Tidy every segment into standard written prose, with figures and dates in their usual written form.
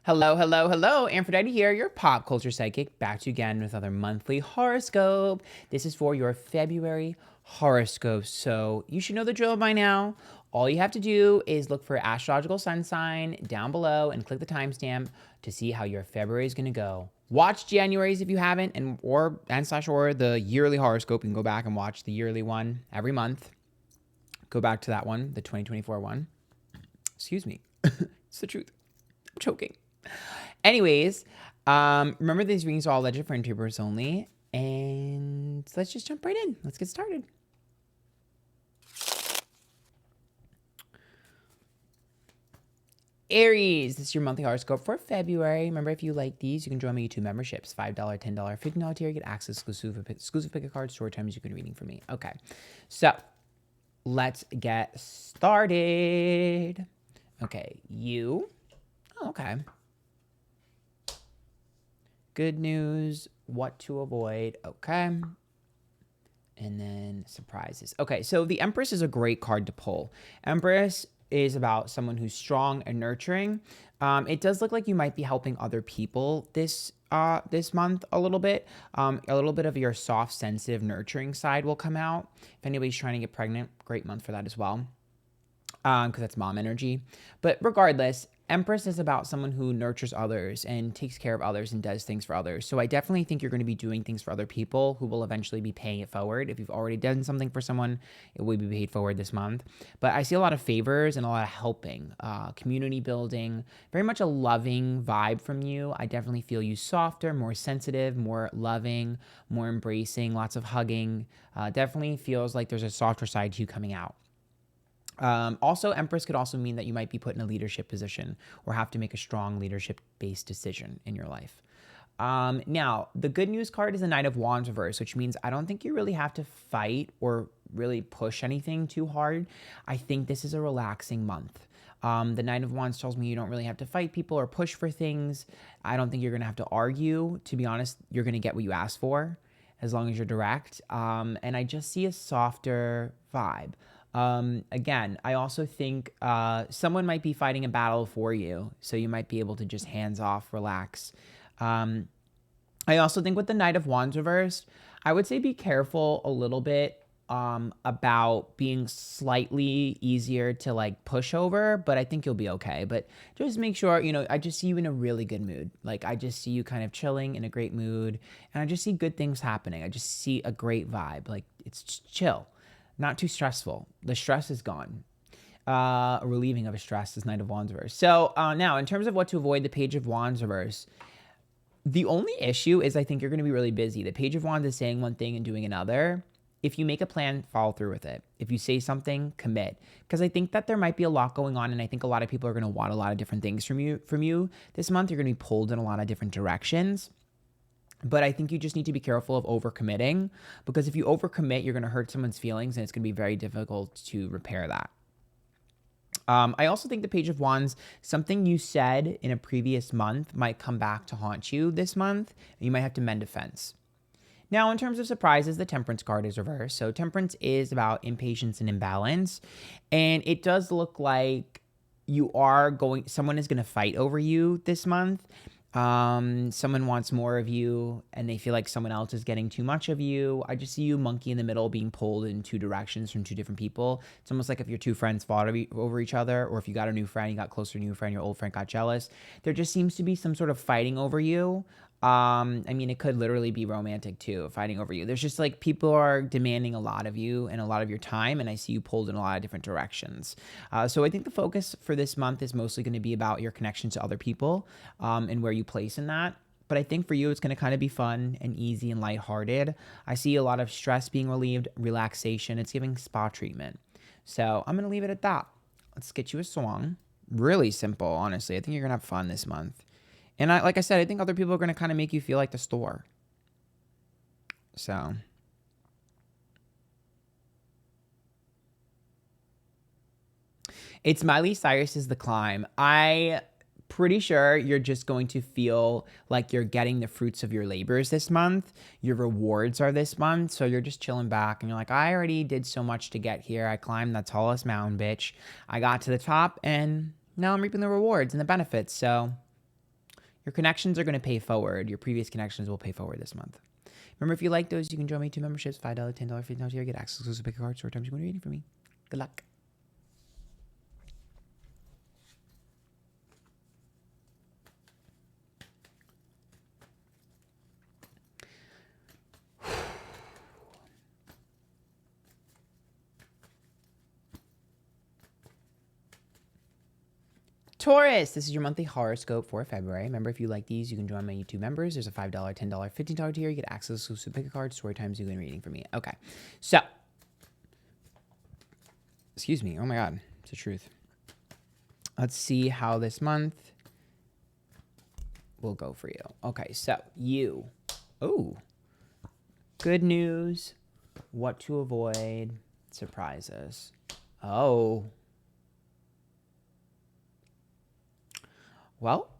Hello, hello, hello. Antphrodite here, your pop culture psychic, back to you again with another monthly horoscope. This is for your February horoscope, so you should know the drill by now. All you have to do is look for Astrological Sun Sign down below and click the timestamp to see how your February is going to go. Watch January's if you haven't, or the yearly horoscope. You can go back and watch the yearly one every month. Go back to that one, the 2024 one. Excuse me. It's the truth. I'm choking. Anyways, remember these readings are all legend for interpreters only. And let's just jump right in. Let's get started. Aries, this is your monthly horoscope for February. Remember, if you like these, you can join my YouTube memberships. $5, $10, $15 tier. You get access to exclusive pick a card, short times you can reading from me. Okay, so let's get started. Okay, you. Oh, okay. Good news, what to avoid. Okay. And then surprises. Okay, so the Empress is a great card to pull. Empress is about someone who's strong and nurturing. It does look like you might be helping other people this month a little bit. A little bit of your soft, sensitive, nurturing side will come out. If anybody's trying to get pregnant, great month for that as well. Because that's mom energy. But regardless, Empress is about someone who nurtures others and takes care of others and does things for others. So I definitely think you're going to be doing things for other people who will eventually be paying it forward. If you've already done something for someone, it will be paid forward this month. But I see a lot of favors and a lot of helping, community building, very much a loving vibe from you. I definitely feel you softer, more sensitive, more loving, more embracing, lots of hugging. Definitely feels like there's a softer side to you coming out. Also, Empress could also mean that you might be put in a leadership position or have to make a strong leadership-based decision in your life. Now, the good news card is the Knight of Wands reverse, which means I don't think you really have to fight or really push anything too hard. I think this is a relaxing month. The Knight of Wands tells me you don't really have to fight people or push for things. I don't think you're going to have to argue. To be honest, you're going to get what you ask for as long as you're direct. And I just see a softer vibe. Again, I also think someone might be fighting a battle for you, so you might be able to just hands off, relax. I also think with the Knight of Wands reversed, I would say be careful a little bit about being slightly easier to like push over, but I think you'll be okay. But just make sure, I just see you in a really good mood. Like I just see you kind of chilling in a great mood, and I just see good things happening. I just see a great vibe. Like it's just chill. Not too stressful. The stress is gone. A relieving of a stress is Knight of Wands reverse. So now, in terms of what to avoid, the Page of Wands reverse. The only issue is I think you're going to be really busy. The Page of Wands is saying one thing and doing another. If you make a plan, follow through with it. If you say something, commit. Because I think that there might be a lot going on, and I think a lot of people are going to want a lot of different things from you this month. You're going to be pulled in a lot of different directions. But I think you just need to be careful of overcommitting, because if you overcommit, you're going to hurt someone's feelings, and it's going to be very difficult to repair that. I also think the Page of Wands, something you said in a previous month might come back to haunt you this month, and you might have to mend a fence. Now, in terms of surprises, the Temperance card is reversed. So Temperance is about impatience and imbalance, and it does look like someone is going to fight over you this month. Someone wants more of you and they feel like someone else is getting too much of you. I just see you monkey in the middle being pulled in two directions from two different people. It's almost like if your two friends fought over each other, or if you got a new friend, you got closer to a new friend, your old friend got jealous. There just seems to be some sort of fighting over you. I mean, it could literally be romantic too, fighting over you. There's just like people are demanding a lot of you and a lot of your time, and I see you pulled in a lot of different directions. So I think the focus for this month is mostly going to be about your connection to other people and where you place in that. But I think for you, it's going to kind of be fun and easy and lighthearted. I see a lot of stress being relieved, relaxation. It's giving spa treatment. So I'm going to leave it at that. Let's get you a song. Really simple, honestly. I think you're going to have fun this month. And like I said, I think other people are going to kind of make you feel like the store. So. It's Miley Cyrus's The Climb. I pretty sure you're just going to feel like you're getting the fruits of your labors this month. Your rewards are this month. So you're just chilling back and you're like, I already did so much to get here. I climbed the tallest mountain, bitch. I got to the top and now I'm reaping the rewards and the benefits. So Your connections are going to pay forward. Your previous connections will pay forward this month. Remember, if you like those, you can join me 2 memberships, $5, $10, $15 here. Get access to exclusive pick a card, short times you want to reading for me. Good luck. Taurus, this is your monthly horoscope for February. Remember, if you like these, you can join my YouTube members. There's a $5, $10, $15 tier. You get access to exclusive pick a card, story times you can reading for me. Okay, so, excuse me. Oh my God, it's the truth. Let's see how this month will go for you. Okay, so you. Oh, good news. What to avoid. Surprises. Oh. Well,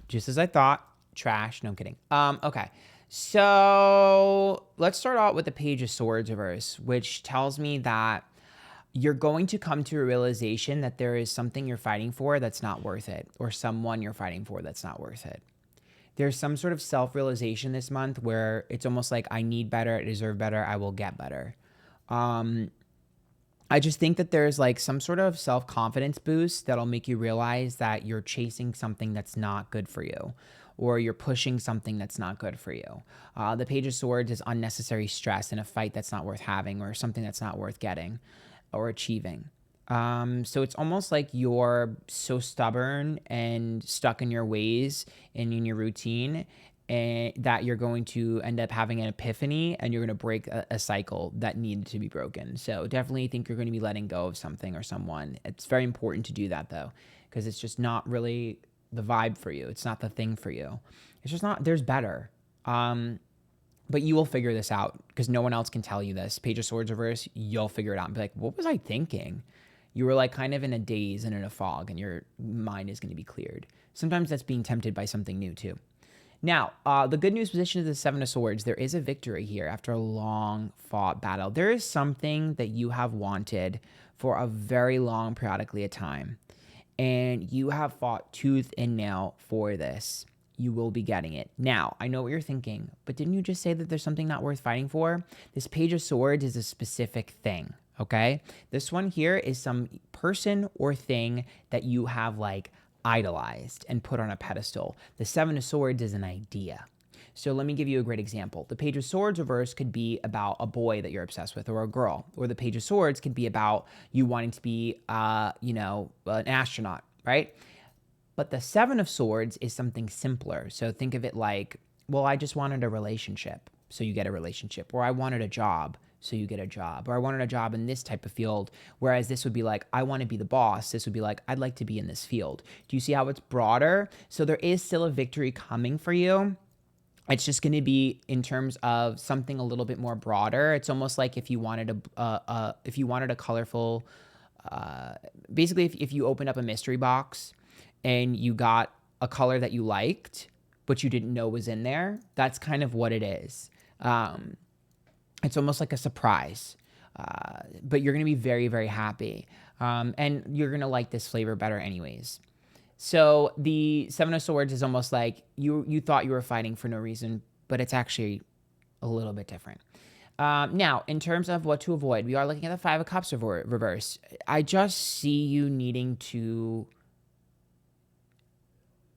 just as I thought, trash. No, I'm kidding. Okay. So let's start out with the Page of Swords reverse, which tells me that you're going to come to a realization that there is something you're fighting for that's not worth it, or someone you're fighting for that's not worth it. There's some sort of self-realization this month where it's almost like I need better, I deserve better, I will get better. I just think that there's like some sort of self-confidence boost that'll make you realize that you're chasing something that's not good for you, or you're pushing something that's not good for you. The Page of Swords is unnecessary stress in a fight that's not worth having, or something that's not worth getting or achieving. So it's almost like you're so stubborn and stuck in your ways and in your routine, and that you're going to end up having an epiphany and you're going to break a cycle that needed to be broken. So definitely think you're going to be letting go of something or someone. It's very important to do that though, because it's just not really the vibe for you. It's not the thing for you. It's just not, there's better. But you will figure this out because no one else can tell you this. Page of Swords reverse, you'll figure it out and be like, what was I thinking? You were like kind of in a daze and in a fog, and your mind is going to be cleared. Sometimes that's being tempted by something new too. Now, the good news position is the Seven of Swords. There is a victory here after a long fought battle. There is something that you have wanted for a very long periodically of time, and you have fought tooth and nail for this. You will be getting it. Now, I know what you're thinking, but didn't you just say that there's something not worth fighting for? This Page of Swords is a specific thing, okay? This one here is some person or thing that you have like idolized and put on a pedestal. The Seven of Swords is an idea. So let me give you a great example. The Page of Swords reverse could be about a boy that you're obsessed with, or a girl. Or the Page of Swords could be about you wanting to be, an astronaut, right? But the Seven of Swords is something simpler. So think of it like, well, I just wanted a relationship, so you get a relationship. Or I wanted a job, so you get a job. Or I wanted a job in this type of field. Whereas this would be like, I want to be the boss. This would be like, I'd like to be in this field. Do you see how it's broader? So there is still a victory coming for you. It's just going to be in terms of something a little bit more broader. It's almost like if you wanted a colorful, basically if you opened up a mystery box and you got a color that you liked, but you didn't know was in there, that's kind of what it is. It's almost like a surprise, but you're going to be very, very happy. And you're going to like this flavor better anyways. So the Seven of Swords is almost like you thought you were fighting for no reason, but it's actually a little bit different. Now, in terms of what to avoid, we are looking at the Five of Cups reverse. I just see you needing to...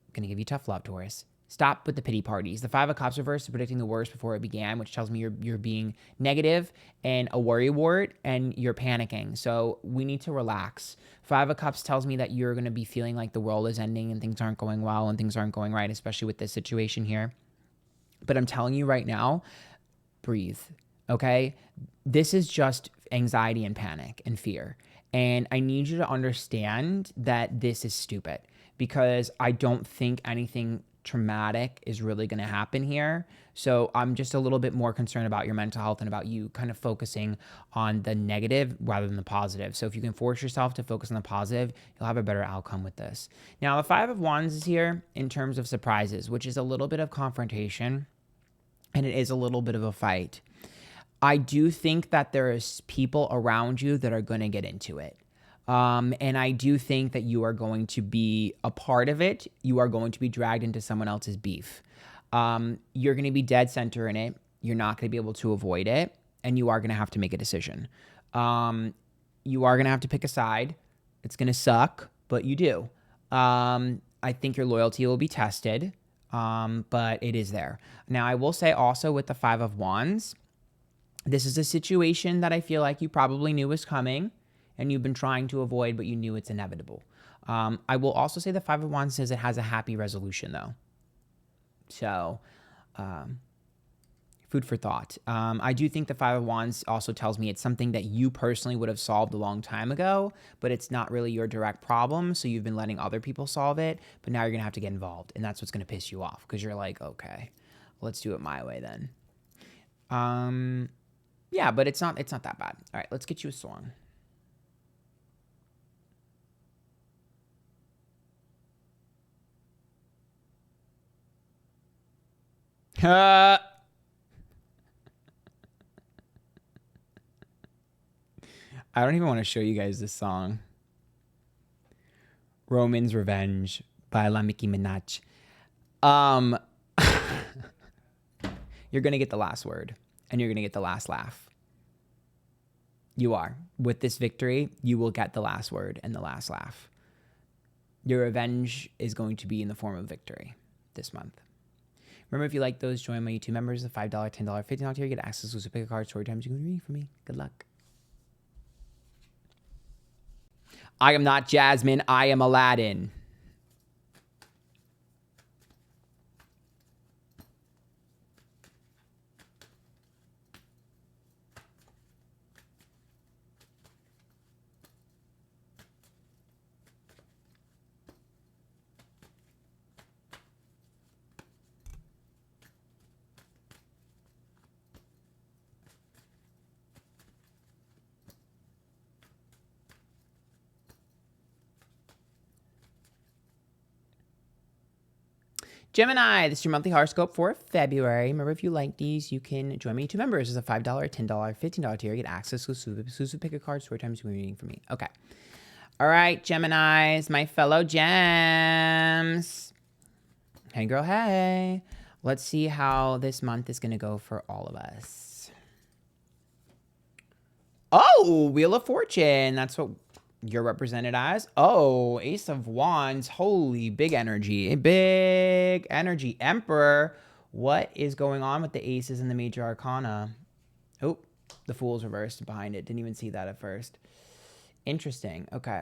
I'm going to give you tough love, Taurus. Stop with the pity parties. The Five of Cups reverse is predicting the worst before it began, which tells me you're being negative and a worrywart and you're panicking. So we need to relax. Five of Cups tells me that you're going to be feeling like the world is ending and things aren't going well and things aren't going right, especially with this situation here. But I'm telling you right now, breathe, okay? This is just anxiety and panic and fear. And I need you to understand that this is stupid because I don't think anything traumatic is really going to happen here. So I'm just a little bit more concerned about your mental health and about you kind of focusing on the negative rather than the positive. So if you can force yourself to focus on the positive, you'll have a better outcome with this. Now, the Five of Wands is here in terms of surprises, which is a little bit of confrontation and it is a little bit of a fight. I do think that there is people around you that are going to get into it. And I do think that you are going to be a part of it. You are going to be dragged into someone else's beef. You're going to be dead center in it. You're not going to be able to avoid it. And you are going to have to make a decision. You are going to have to pick a side. It's going to suck, but you do. I think your loyalty will be tested, but it is there. Now, I will say also with the Five of Wands, this is a situation that I feel like you probably knew was coming and you've been trying to avoid, but you knew it's inevitable. I will also say the Five of Wands says it has a happy resolution, though. So, food for thought. I do think the Five of Wands also tells me it's something that you personally would have solved a long time ago, but it's not really your direct problem. So you've been letting other people solve it, but now you're going to have to get involved. And that's what's going to piss you off because you're like, okay, let's do it my way then. Yeah, but it's not that bad. All right, let's get you a song. I don't even want to show you guys this song. Roman's Revenge by La Nicki Minaj. You're going to get the last word and you're going to get the last laugh. You are. With this victory, you will get the last word and the last laugh. Your revenge is going to be in the form of victory this month. Remember, if you like those, join my YouTube members. The $5, $10, $15 tier. Get access to pick a card, story times. You can read for me. Good luck. I am not Jasmine. I am Aladdin. Gemini, this is your monthly horoscope for February. Remember, if you like these, you can join me. 2 members is a $5, $10, $15 tier. Get access to exclusive pick a card, story times you can be reading for me. Okay. All right, Geminis, my fellow gems. Hey, girl, hey. Let's see how this month is going to go for all of us. Oh, Wheel of Fortune. That's what you're represented as. Oh, Ace of Wands. Holy, big energy. Big energy. Emperor. What is going on with the aces and the major arcana? Oh, the Fool's reversed behind it. Didn't even see that at first. Interesting. Okay.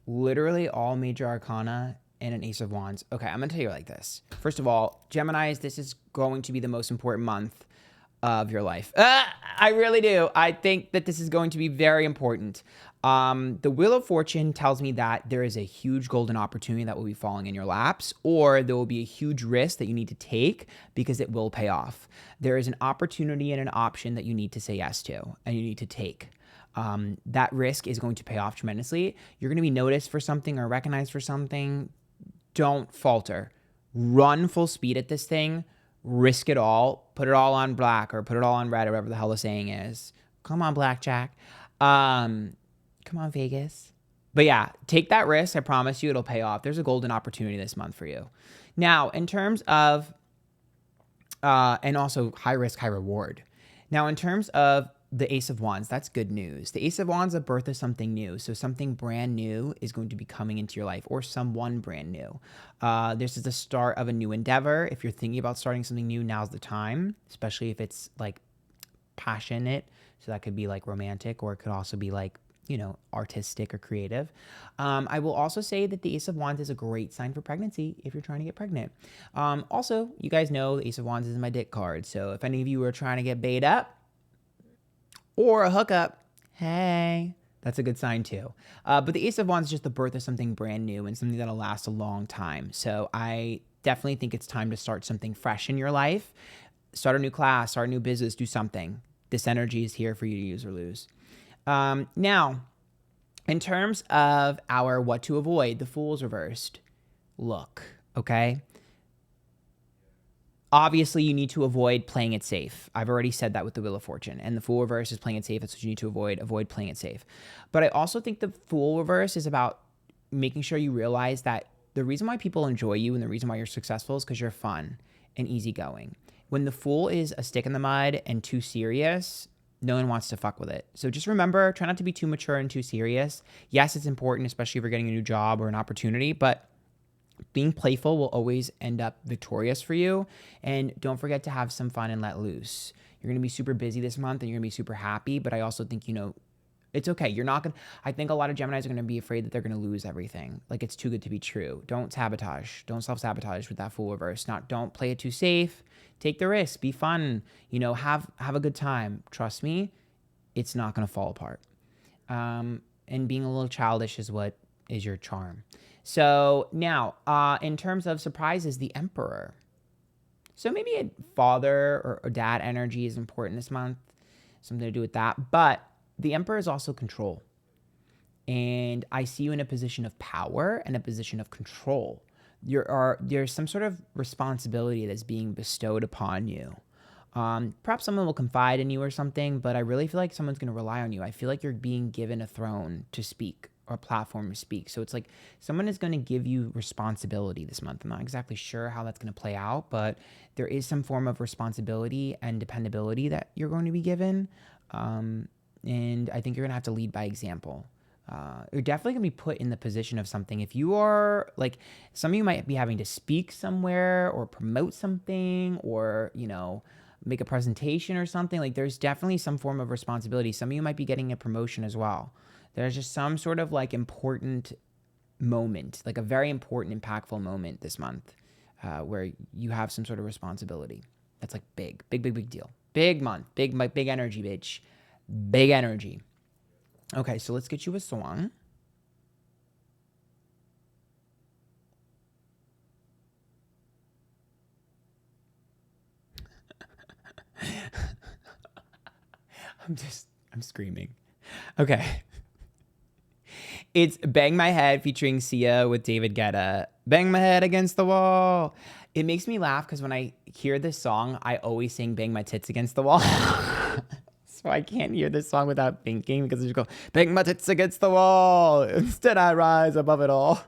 Literally all major arcana and an Ace of Wands. Okay, I'm going to tell you like this. First of all, Geminis, this is going to be the most important month of your life. I really do. I think that this is going to be very important. The Wheel of Fortune tells me that there is a huge golden opportunity that will be falling in your laps, or there will be a huge risk that you need to take because it will pay off. There is an opportunity and an option that you need to say yes to and you need to take. That risk is going to pay off tremendously. You're going to be noticed for something or recognized for something. Don't falter. Run full speed at this thing. Risk it all. Put it all on black or put it all on red or whatever the hell the saying is. Come on, blackjack. Come on, Vegas. But yeah, take that risk. I promise you it'll pay off. There's a golden opportunity this month for you. Now, in terms of, and also high risk, high reward. Now, in terms of the Ace of Wands, that's good news. The Ace of Wands is a birth of something new. So something brand new is going to be coming into your life or someone brand new. This is the start of a new endeavor. If you're thinking about starting something new, now's the time, especially if it's like passionate. So that could be like romantic or it could also be like, you know, artistic or creative. I will also say that the Ace of Wands is a great sign for pregnancy if you're trying to get pregnant. Also, you guys know the Ace of Wands is my dick card. So if any of you are trying to get bait up, or a hookup, hey, that's a good sign too. But the Ace of Wands is just the birth of something brand new and something that'll last a long time. So I definitely think it's time to start something fresh in your life. Start a new class, start a new business, do something. This energy is here for you to use or lose. Now, in terms of our what to avoid, the Fool's reversed. Look, okay? Obviously, you need to avoid playing it safe. I've already said that with the Wheel of Fortune. And the Fool reverse is playing it safe. That's what you need to avoid. Avoid playing it safe. But I also think the Fool reverse is about making sure you realize that the reason why people enjoy you and the reason why you're successful is because you're fun and easygoing. When the Fool is a stick in the mud and too serious, no one wants to fuck with it. So just remember, try not to be too mature and too serious. Yes, it's important, especially if you're getting a new job or an opportunity, but being playful will always end up victorious for you. And don't forget to have some fun and let loose. You're going to be super busy this month and you're going to be super happy. But I also think, it's okay. You're not going to, I think a lot of Geminis are going to be afraid that they're going to lose everything. Like it's too good to be true. Don't sabotage. Don't self-sabotage with that Fool reverse. Don't play it too safe. Take the risk. Be fun. Have a good time. Trust me, it's not going to fall apart. And being a little childish is what is your charm. So now, in terms of surprises, the Emperor. So maybe a father or dad energy is important this month. Something to do with that. But the Emperor is also control. And I see you in a position of power and a position of control. There's some sort of responsibility that's being bestowed upon you. Perhaps someone will confide in you or something, but I really feel like someone's going to rely on you. I feel like you're being given a throne to speak or a platform to speak. So it's like someone is going to give you responsibility this month. I'm not exactly sure how that's going to play out, but there is some form of responsibility and dependability that you're going to be given. And I think you're going to have to lead by example. You're definitely going to be put in the position of something. If you are like, some of you might be having to speak somewhere or promote something or, make a presentation or something. Like there's definitely some form of responsibility. Some of you might be getting a promotion as well. There's just some sort of like important moment, like a very important, impactful moment this month where you have some sort of responsibility. That's like big deal. Big month, big energy, bitch. Big energy. Okay, so let's get you a song. I'm screaming. Okay. It's Bang My Head featuring Sia with David Guetta. Bang my head against the wall. It makes me laugh because when I hear this song, I always sing Bang My Tits Against the Wall. So I can't hear this song without thinking because I just go, bang my tits against the wall. Instead I rise above it all.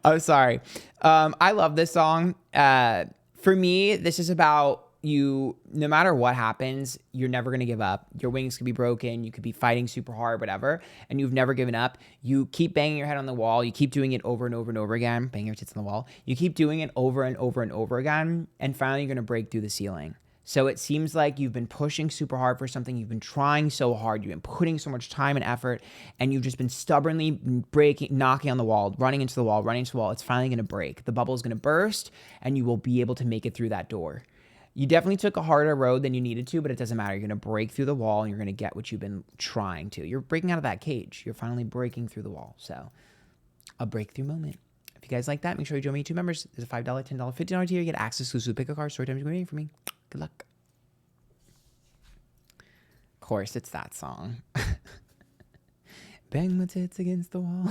Oh, sorry. I love this song. For me, this is about you, no matter what happens, you're never going to give up. Your wings could be broken. You could be fighting super hard, whatever. And you've never given up. You keep banging your head on the wall. You keep doing it over and over and over again. Bang your tits on the wall. You keep doing it over and over and over again. And finally, you're going to break through the ceiling. So it seems like you've been pushing super hard for something. You've been trying so hard. You've been putting so much time and effort. And you've just been stubbornly breaking, knocking on the wall, running into the wall. It's finally going to break. The bubble is going to burst. And you will be able to make it through that door. You definitely took a harder road than you needed to, but it doesn't matter. You're going to break through the wall and you're going to get what you've been trying to. You're breaking out of that cage. You're finally breaking through the wall. So a breakthrough moment. If you guys like that, make sure you join me. 2 members. There's a $5, $10, $15 tier. You get access to pick a card. Story time is waiting for me. Good luck. Of course, it's that song. Bang my tits against the wall.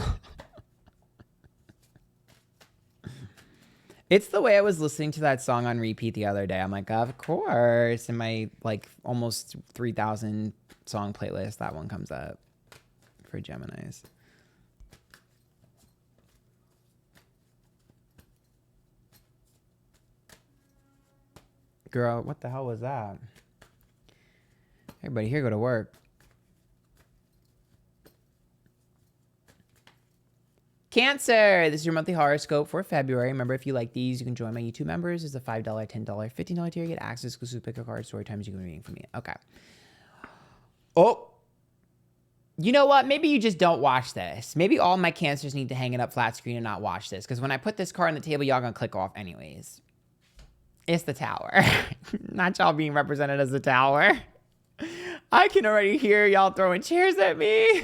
It's the way I was listening to that song on repeat the other day. I'm like, of course. In my like almost 3,000 song playlist, that one comes up for Geminis. Girl, what the hell was that? Everybody here go to work. Cancer, this is your monthly horoscope for February. Remember, if you like these, you can join my YouTube members. It's a $5, $10, $15 tier. You get access to exclusive pick a card, story times you can be reading from me. Okay. Oh, you know what? Maybe you just don't watch this. Maybe all my Cancers need to hang it up flat screen and not watch this. Because when I put this card on the table, y'all gonna click off anyways. It's the Tower. Not y'all being represented as the Tower. I can already hear y'all throwing chairs at me.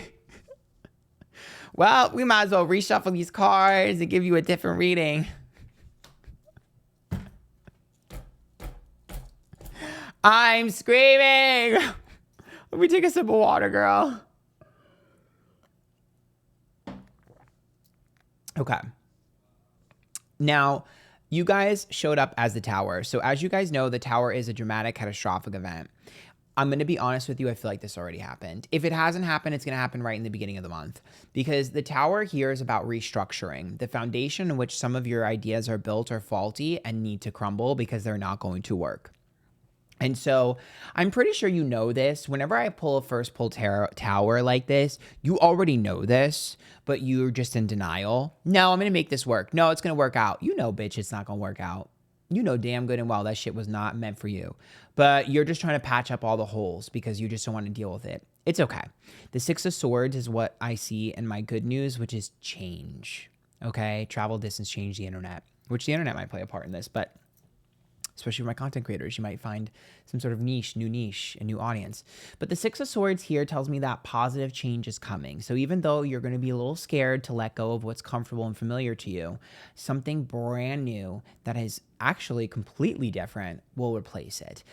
Well, we might as well reshuffle these cards and give you a different reading. I'm screaming. Let me take a sip of water, girl. Okay. Now, you guys showed up as the Tower. So as you guys know, the Tower is a dramatic, catastrophic event. I'm going to be honest with you. I feel like this already happened. If it hasn't happened, it's going to happen right in the beginning of the month, because the Tower here is about restructuring. The foundation in which some of your ideas are built are faulty and need to crumble because they're not going to work. And so I'm pretty sure you know this. Whenever I pull a first pull tower like this, you already know this, but you're just in denial. No, I'm going to make this work. No, it's going to work out. You know, bitch, it's not going to work out. You know damn good and well that shit was not meant for you. But you're just trying to patch up all the holes because you just don't want to deal with it. It's okay. The Six of Swords is what I see in my good news, which is change. Okay? Travel, distance, change, the internet. Which the internet might play a part in this, but especially for my content creators, you might find some sort of niche, a new audience. But the Six of Swords here tells me that positive change is coming. So even though you're going to be a little scared to let go of what's comfortable and familiar to you, something brand new that is actually completely different will replace it.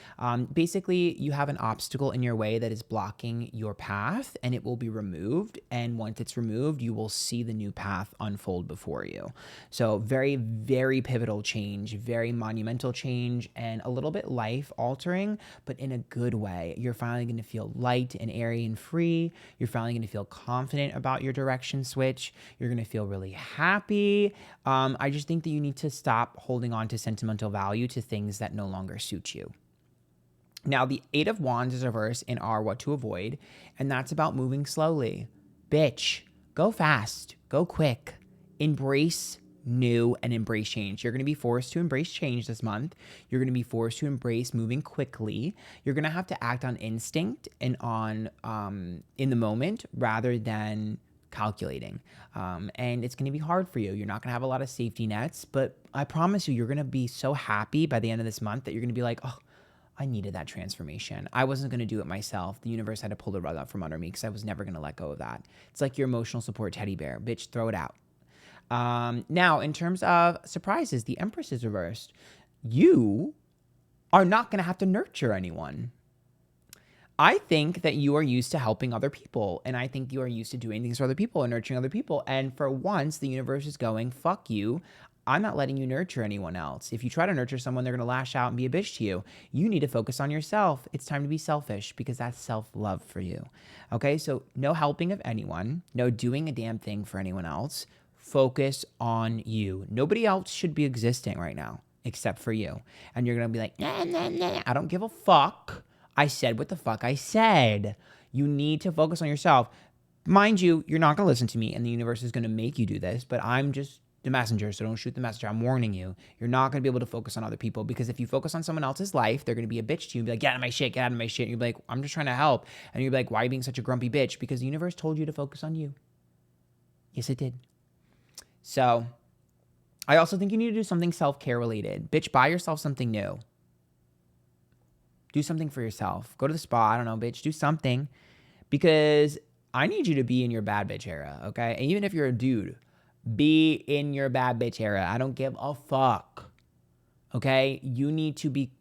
Basically, you have an obstacle in your way that is blocking your path, and it will be removed. And once it's removed, you will see the new path unfold before you. So very, very pivotal change, very monumental change, and a little bit life altering, but in a good way. You're finally going to feel light and airy and free. You're finally going to feel confident about your direction switch. You're going to feel really happy. I just think that you need to stop holding on to sentimental value to things that no longer suit you. Now, the Eight of Wands is reversed in our what to avoid, and that's about moving slowly. Bitch, go fast, go quick, embrace new and embrace change. You're going to be forced to embrace change this month. You're going to be forced to embrace moving quickly. You're going to have to act on instinct and on in the moment rather than calculating. And it's going to be hard for you. You're not going to have a lot of safety nets, but I promise you're going to be so happy by the end of this month that you're going to be like, oh, I needed that transformation. I wasn't going to do it myself. The universe had to pull the rug out from under me because I was never going to let go of that. It's like your emotional support teddy bear. Bitch, throw it out. Now, in terms of surprises, the Empress is reversed. You are not going to have to nurture anyone. I think that you are used to helping other people, and I think you are used to doing things for other people and nurturing other people. And for once, the universe is going, fuck you. I'm not letting you nurture anyone else. If you try to nurture someone, they're going to lash out and be a bitch to you. You need to focus on yourself. It's time to be selfish because that's self-love for you. Okay, so no helping of anyone, no doing a damn thing for anyone else. Focus on you. Nobody else should be existing right now except for you. And you're going to be like, nah, nah, nah. I don't give a fuck. I said what the fuck I said. You need to focus on yourself. Mind you, you're not going to listen to me, and the universe is going to make you do this, but I'm just the messenger, so don't shoot the messenger. I'm warning you. You're not going to be able to focus on other people, because if you focus on someone else's life, they're going to be a bitch to you and be like, get out of my shit, get out of my shit. And you'll be like, I'm just trying to help. And you'll be like, why are you being such a grumpy bitch? Because the universe told you to focus on you. Yes, it did. So I also think you need to do something self-care related. Bitch, buy yourself something new. Do something for yourself. Go to the spa. I don't know, bitch. Do something, because I need you to be in your bad bitch era, okay? And even if you're a dude, be in your bad bitch era. I don't give a fuck, okay? You need to be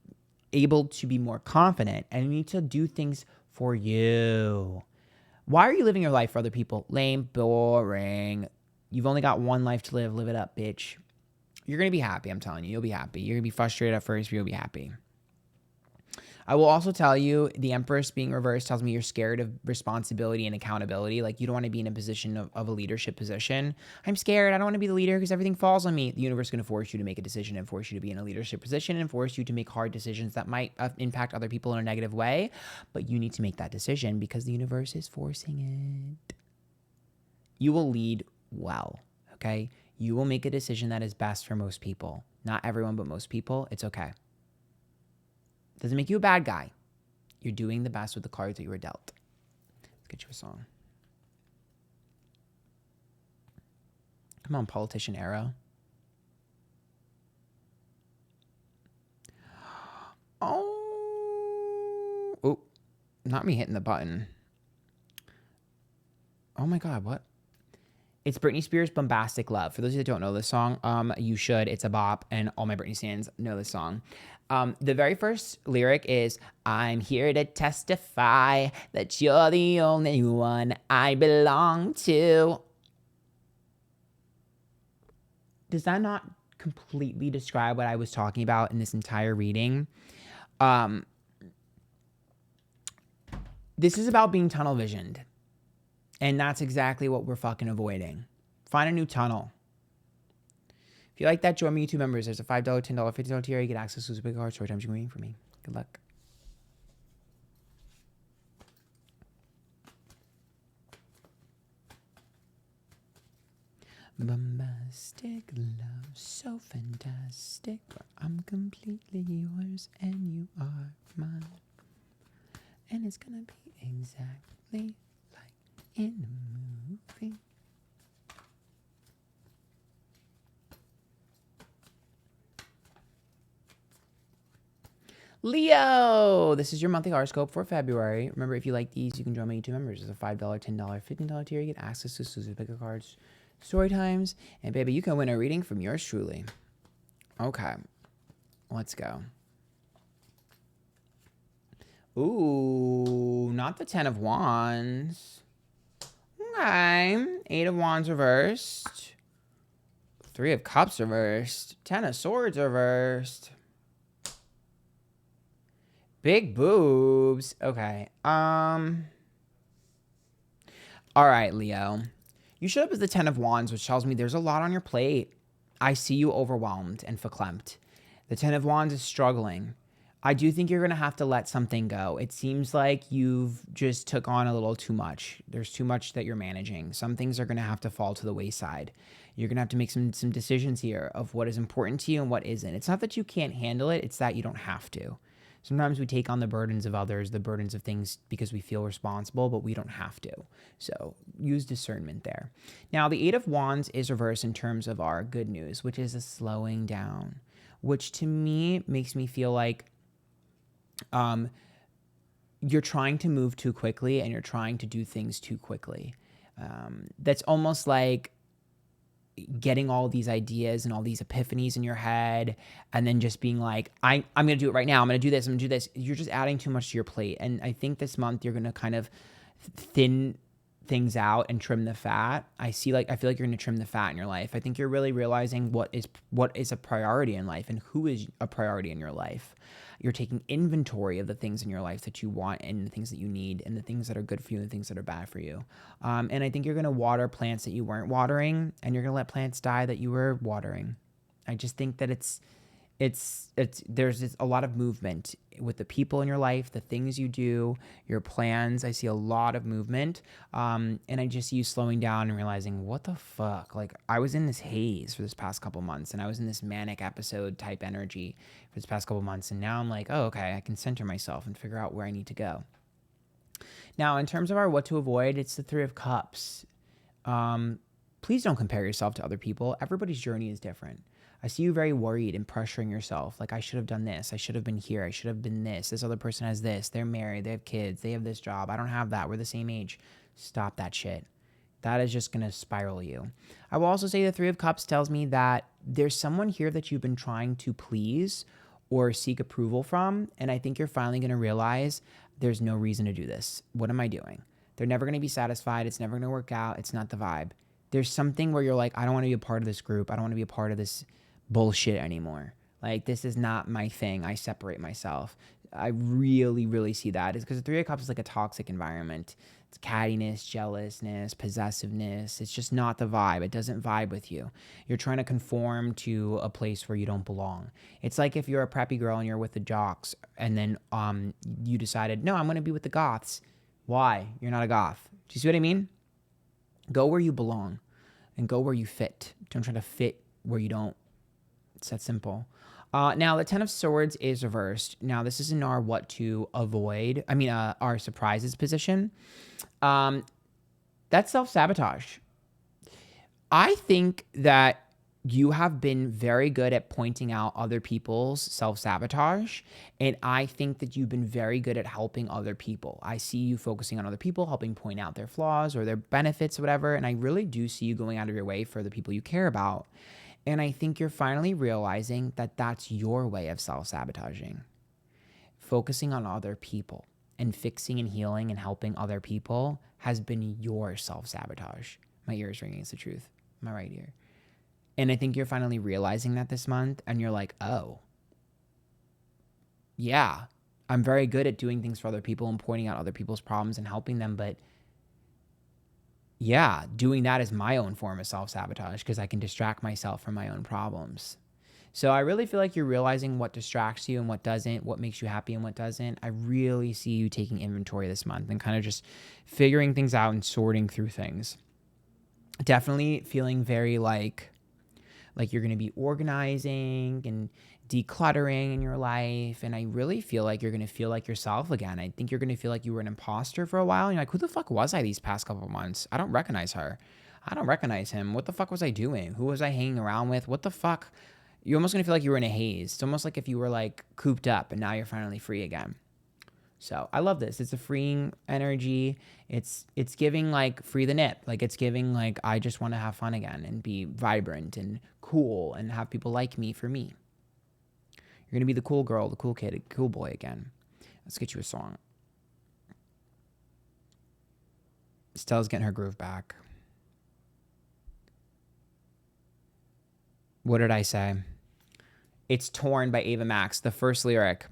able to be more confident, and you need to do things for you. Why are you living your life for other people? Lame, boring. You've only got one life to live. Live it up, bitch. You're going to be happy, I'm telling you. You'll be happy. You're going to be frustrated at first, but you'll be happy. I will also tell you, the Empress being reversed tells me you're scared of responsibility and accountability. Like, you don't want to be in a position of a leadership position. I'm scared. I don't want to be the leader because everything falls on me. The universe is going to force you to make a decision and force you to be in a leadership position and force you to make hard decisions that might impact other people in a negative way. But you need to make that decision because the universe is forcing it. You will lead well, okay? You will make a decision that is best for most people. Not everyone, but most people. It's okay. Doesn't make you a bad guy. You're doing the best with the cards that you were dealt. Let's get you a song. Come on, politician era. Oh, not me hitting the button. Oh my God, what? It's Britney Spears' Bombastic Love. For those of you that don't know this song, you should. It's a bop, and all my Britney fans know this song. The very first lyric is, I'm here to testify that you're the only one I belong to. Does that not completely describe what I was talking about in this entire reading. This is about being tunnel visioned. And that's exactly what we're fucking avoiding. Find a new tunnel. If you like that, join my YouTube members. There's a $5, $10, $50 tier. You get access to big cards, short times. You're reading for me. Good luck. Bombastic love, so fantastic. I'm completely yours and you are mine. And it's gonna be exactly like in the movie. Leo, this is your monthly horoscope for February. Remember, if you like these, you can join my YouTube members. There's a $5, $10, $15 tier. You get access to exclusive picker cards, story times, and baby, you can win a reading from yours truly. Okay, let's go. Ooh, not the 10 of Wands. Okay, 8 of Wands reversed. 3 of Cups reversed. 10 of Swords reversed. Big boobs. Okay. All right, Leo. You showed up as the 10 of Wands, which tells me there's a lot on your plate. I see you overwhelmed and verklempt. The 10 of Wands is struggling. I do think you're going to have to let something go. It seems like you've just took on a little too much. There's too much that you're managing. Some things are going to have to fall to the wayside. You're going to have to make some decisions here of what is important to you and what isn't. It's not that you can't handle it. It's that you don't have to. Sometimes we take on the burdens of others, the burdens of things because we feel responsible, but we don't have to. So use discernment there. Now, the 8 of Wands is reversed in terms of our good news, which is a slowing down, which to me makes me feel like you're trying to move too quickly and you're trying to do things too quickly. That's almost like getting all these ideas and all these epiphanies in your head and then just being like, I'm going to do it right now. I'm going to do this. I'm going to do this. You're just adding too much to your plate. And I think this month you're going to kind of thin things out and trim the fat. I feel like you're going to trim the fat in your life. I think you're really realizing what is a priority in life and who is a priority in your life. You're taking inventory of the things in your life that you want and the things that you need and the things that are good for you and the things that are bad for you. And I think you're going to water plants that you weren't watering and you're going to let plants die that you were watering. I just think that there's a lot of movement with the people in your life, the things you do, your plans. I see a lot of movement. And I just see you slowing down and realizing, what the fuck? Like, I was in this haze for this past couple months and I was in this manic episode type energy for this past couple months. And now I'm like, oh, okay, I can center myself and figure out where I need to go. Now, in terms of our what to avoid, it's the 3 of Cups. Please don't compare yourself to other people. Everybody's journey is different. I see you very worried and pressuring yourself. Like, I should have done this. I should have been here. I should have been this. This other person has this. They're married. They have kids. They have this job. I don't have that. We're the same age. Stop that shit. That is just going to spiral you. I will also say the 3 of Cups tells me that there's someone here that you've been trying to please or seek approval from. And I think you're finally going to realize there's no reason to do this. What am I doing? They're never going to be satisfied. It's never going to work out. It's not the vibe. There's something where you're like, I don't want to be a part of this group. I don't want to be a part of this bullshit anymore. Like, this is not my thing. I separate myself. I really, really see that. It's because the 3 of Cups is like a toxic environment. It's cattiness, jealousness, possessiveness. It's just not the vibe. It doesn't vibe with you. You're trying to conform to a place where you don't belong. It's like if you're a preppy girl and you're with the jocks and then you decided, no, I'm going to be with the goths. Why? You're not a goth. Do you see what I mean? Go where you belong and go where you fit. Don't try to fit where you don't. It's that simple. Now, the 10 of Swords is reversed. Now, this is in our what to avoid. Our surprises position. That's self-sabotage. I think that you have been very good at pointing out other people's self-sabotage. And I think that you've been very good at helping other people. I see you focusing on other people, helping point out their flaws or their benefits or whatever. And I really do see you going out of your way for the people you care about. And I think you're finally realizing that that's your way of self-sabotaging. Focusing on other people and fixing and healing and helping other people has been your self-sabotage. My ear is ringing, it's the truth. My right ear. And I think you're finally realizing that this month, and you're like, oh, yeah, I'm very good at doing things for other people and pointing out other people's problems and helping them. But yeah, doing that is my own form of self-sabotage because I can distract myself from my own problems. So I really feel like you're realizing what distracts you and what doesn't, what makes you happy and what doesn't. I really see you taking inventory this month and kind of just figuring things out and sorting through things. Definitely feeling very like you're going to be organizing and decluttering in your life. And I really feel like you're going to feel like yourself again. I think you're going to feel like you were an imposter for a while. And you're like, who the fuck was I these past couple of months? I don't recognize her. I don't recognize him. What the fuck was I doing? Who was I hanging around with? What the fuck? You're almost going to feel like you were in a haze. It's almost like if you were like cooped up and now you're finally free again. So I love this. It's a freeing energy. It's giving like free the nip. Like it's giving like, I just want to have fun again and be vibrant and cool and have people like me for me. You're going to be the cool girl, the cool kid, the cool boy again. Let's get you a song. Stella's getting her groove back. What did I say? It's Torn by Ava Max, the first lyric.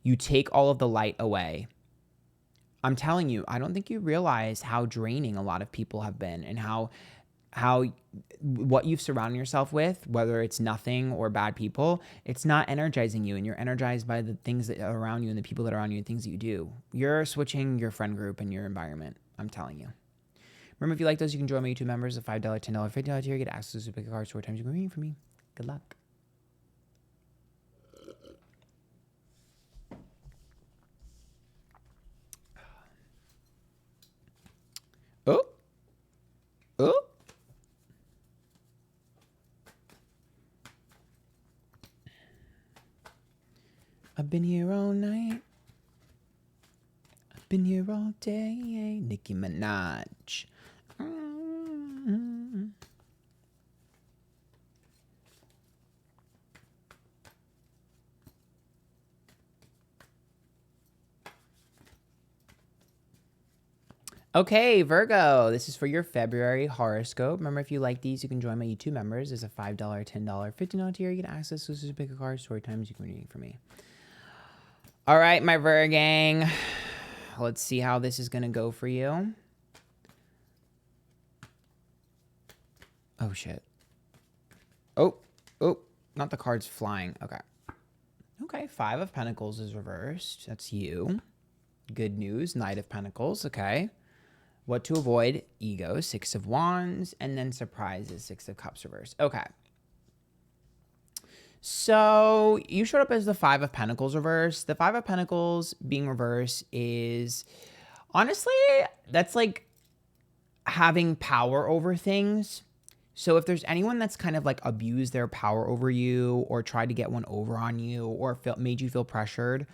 You take all of the light away. I'm telling you, I don't think you realize how draining a lot of people have been and how what you've surrounded yourself with, whether it's nothing or bad people, it's not energizing you, and you're energized by the things that are around you and the people that are around you and things that you do. You're switching your friend group and your environment. I'm telling you. Remember, if you like those, you can join my YouTube members. A $5, $10, $50 tier. Get access to pick a card 4 times you can read for me. Good luck. Oh. Oh. I've been here all night. I've been here all day. Nicki Minaj. Okay, Virgo, this is for your February horoscope. Remember, if you like these, you can join my YouTube members. There's a $5, $10, $50 tier. You get access to this pick a card story times you can read for me. All right, my Virgo gang. Let's see how this is going to go for you. Oh, shit. Oh, not the cards flying. Okay. Okay, 5 of Pentacles is reversed. That's you. Good news, Knight of Pentacles. Okay. What to avoid? Ego, 6 of Wands, and then surprises, 6 of Cups reversed. Okay. So you showed up as the 5 of Pentacles reversed. The 5 of Pentacles being reversed is, honestly, that's like having power over things. So if there's anyone that's kind of like abused their power over you or tried to get one over on you or made you feel pressured,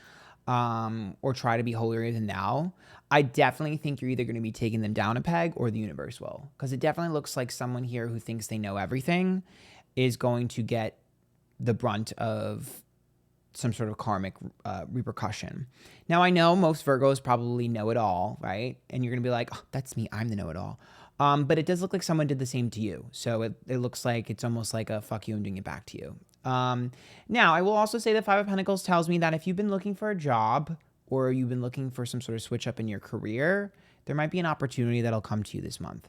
or try to be holier than thou, I definitely think you're either going to be taking them down a peg or the universe will. Because it definitely looks like someone here who thinks they know everything is going to get the brunt of some sort of karmic repercussion. Now, I know most Virgos probably know it all, right? And you're going to be like, oh, that's me. I'm the know-it-all. But it does look like someone did the same to you. So it looks like it's almost like a fuck you, I'm doing it back to you. Now, I will also say that 5 of Pentacles tells me that if you've been looking for a job or you've been looking for some sort of switch up in your career, there might be an opportunity that'll come to you this month.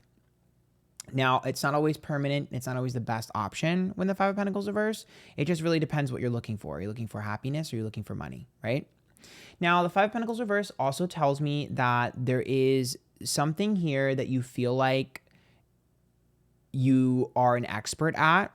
Now, it's not always permanent. It's not always the best option when the 5 of Pentacles reverse. It just really depends what you're looking for. Are you looking for happiness or are you looking for money, right? Now, the 5 of Pentacles reverse also tells me that there is something here that you feel like you are an expert at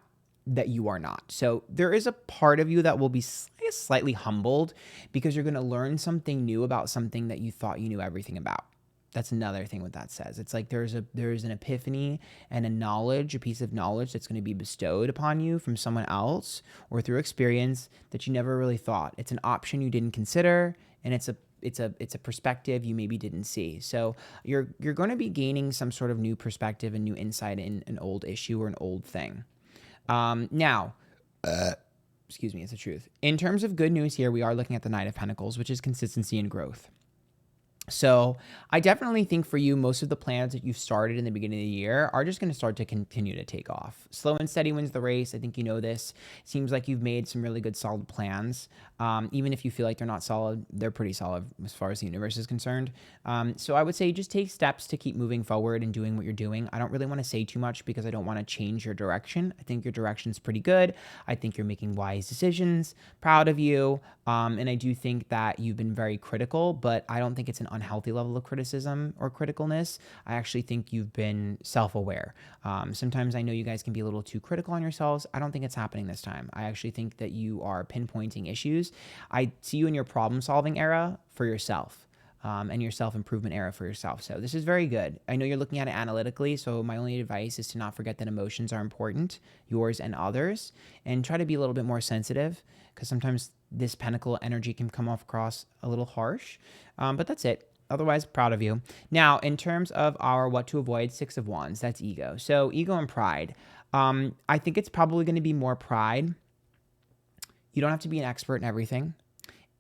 that you are not. So there is a part of you that will be, I guess, slightly humbled because you're going to learn something new about something that you thought you knew everything about. That's another thing what that says. It's like there's an epiphany and a piece of knowledge that's going to be bestowed upon you from someone else or through experience that you never really thought. It's an option you didn't consider, and it's a perspective you maybe didn't see. So you're going to be gaining some sort of new perspective and new insight in an old issue or an old thing. Now, excuse me, it's the truth. In terms of good news here, we are looking at the Knight of Pentacles, which is consistency and growth. So I definitely think for you, most of the plans that you've started in the beginning of the year are just going to start to continue to take off. Slow and steady wins the race. I think you know this. Seems like you've made some really good solid plans. Even if you feel like they're not solid, they're pretty solid as far as the universe is concerned. So I would say just take steps to keep moving forward and doing what you're doing. I don't really want to say too much because I don't want to change your direction. I think your direction's pretty good. I think you're making wise decisions. Proud of you. And I do think that you've been very critical, but I don't think it's an unhealthy level of criticism or criticalness. I actually think you've been self-aware. Sometimes I know you guys can be a little too critical on yourselves. I don't think it's happening this time. I actually think that you are pinpointing issues. I see you in your problem-solving era for yourself. And your self-improvement era for yourself. So this is very good. I know you're looking at it analytically, so my only advice is to not forget that emotions are important, yours and others, and try to be a little bit more sensitive because sometimes this pentacle energy can come off across a little harsh, but that's it. Otherwise, proud of you. Now, in terms of our what to avoid, Six of Wands, that's ego. So ego and pride. I think it's probably going to be more pride. You don't have to be an expert in everything.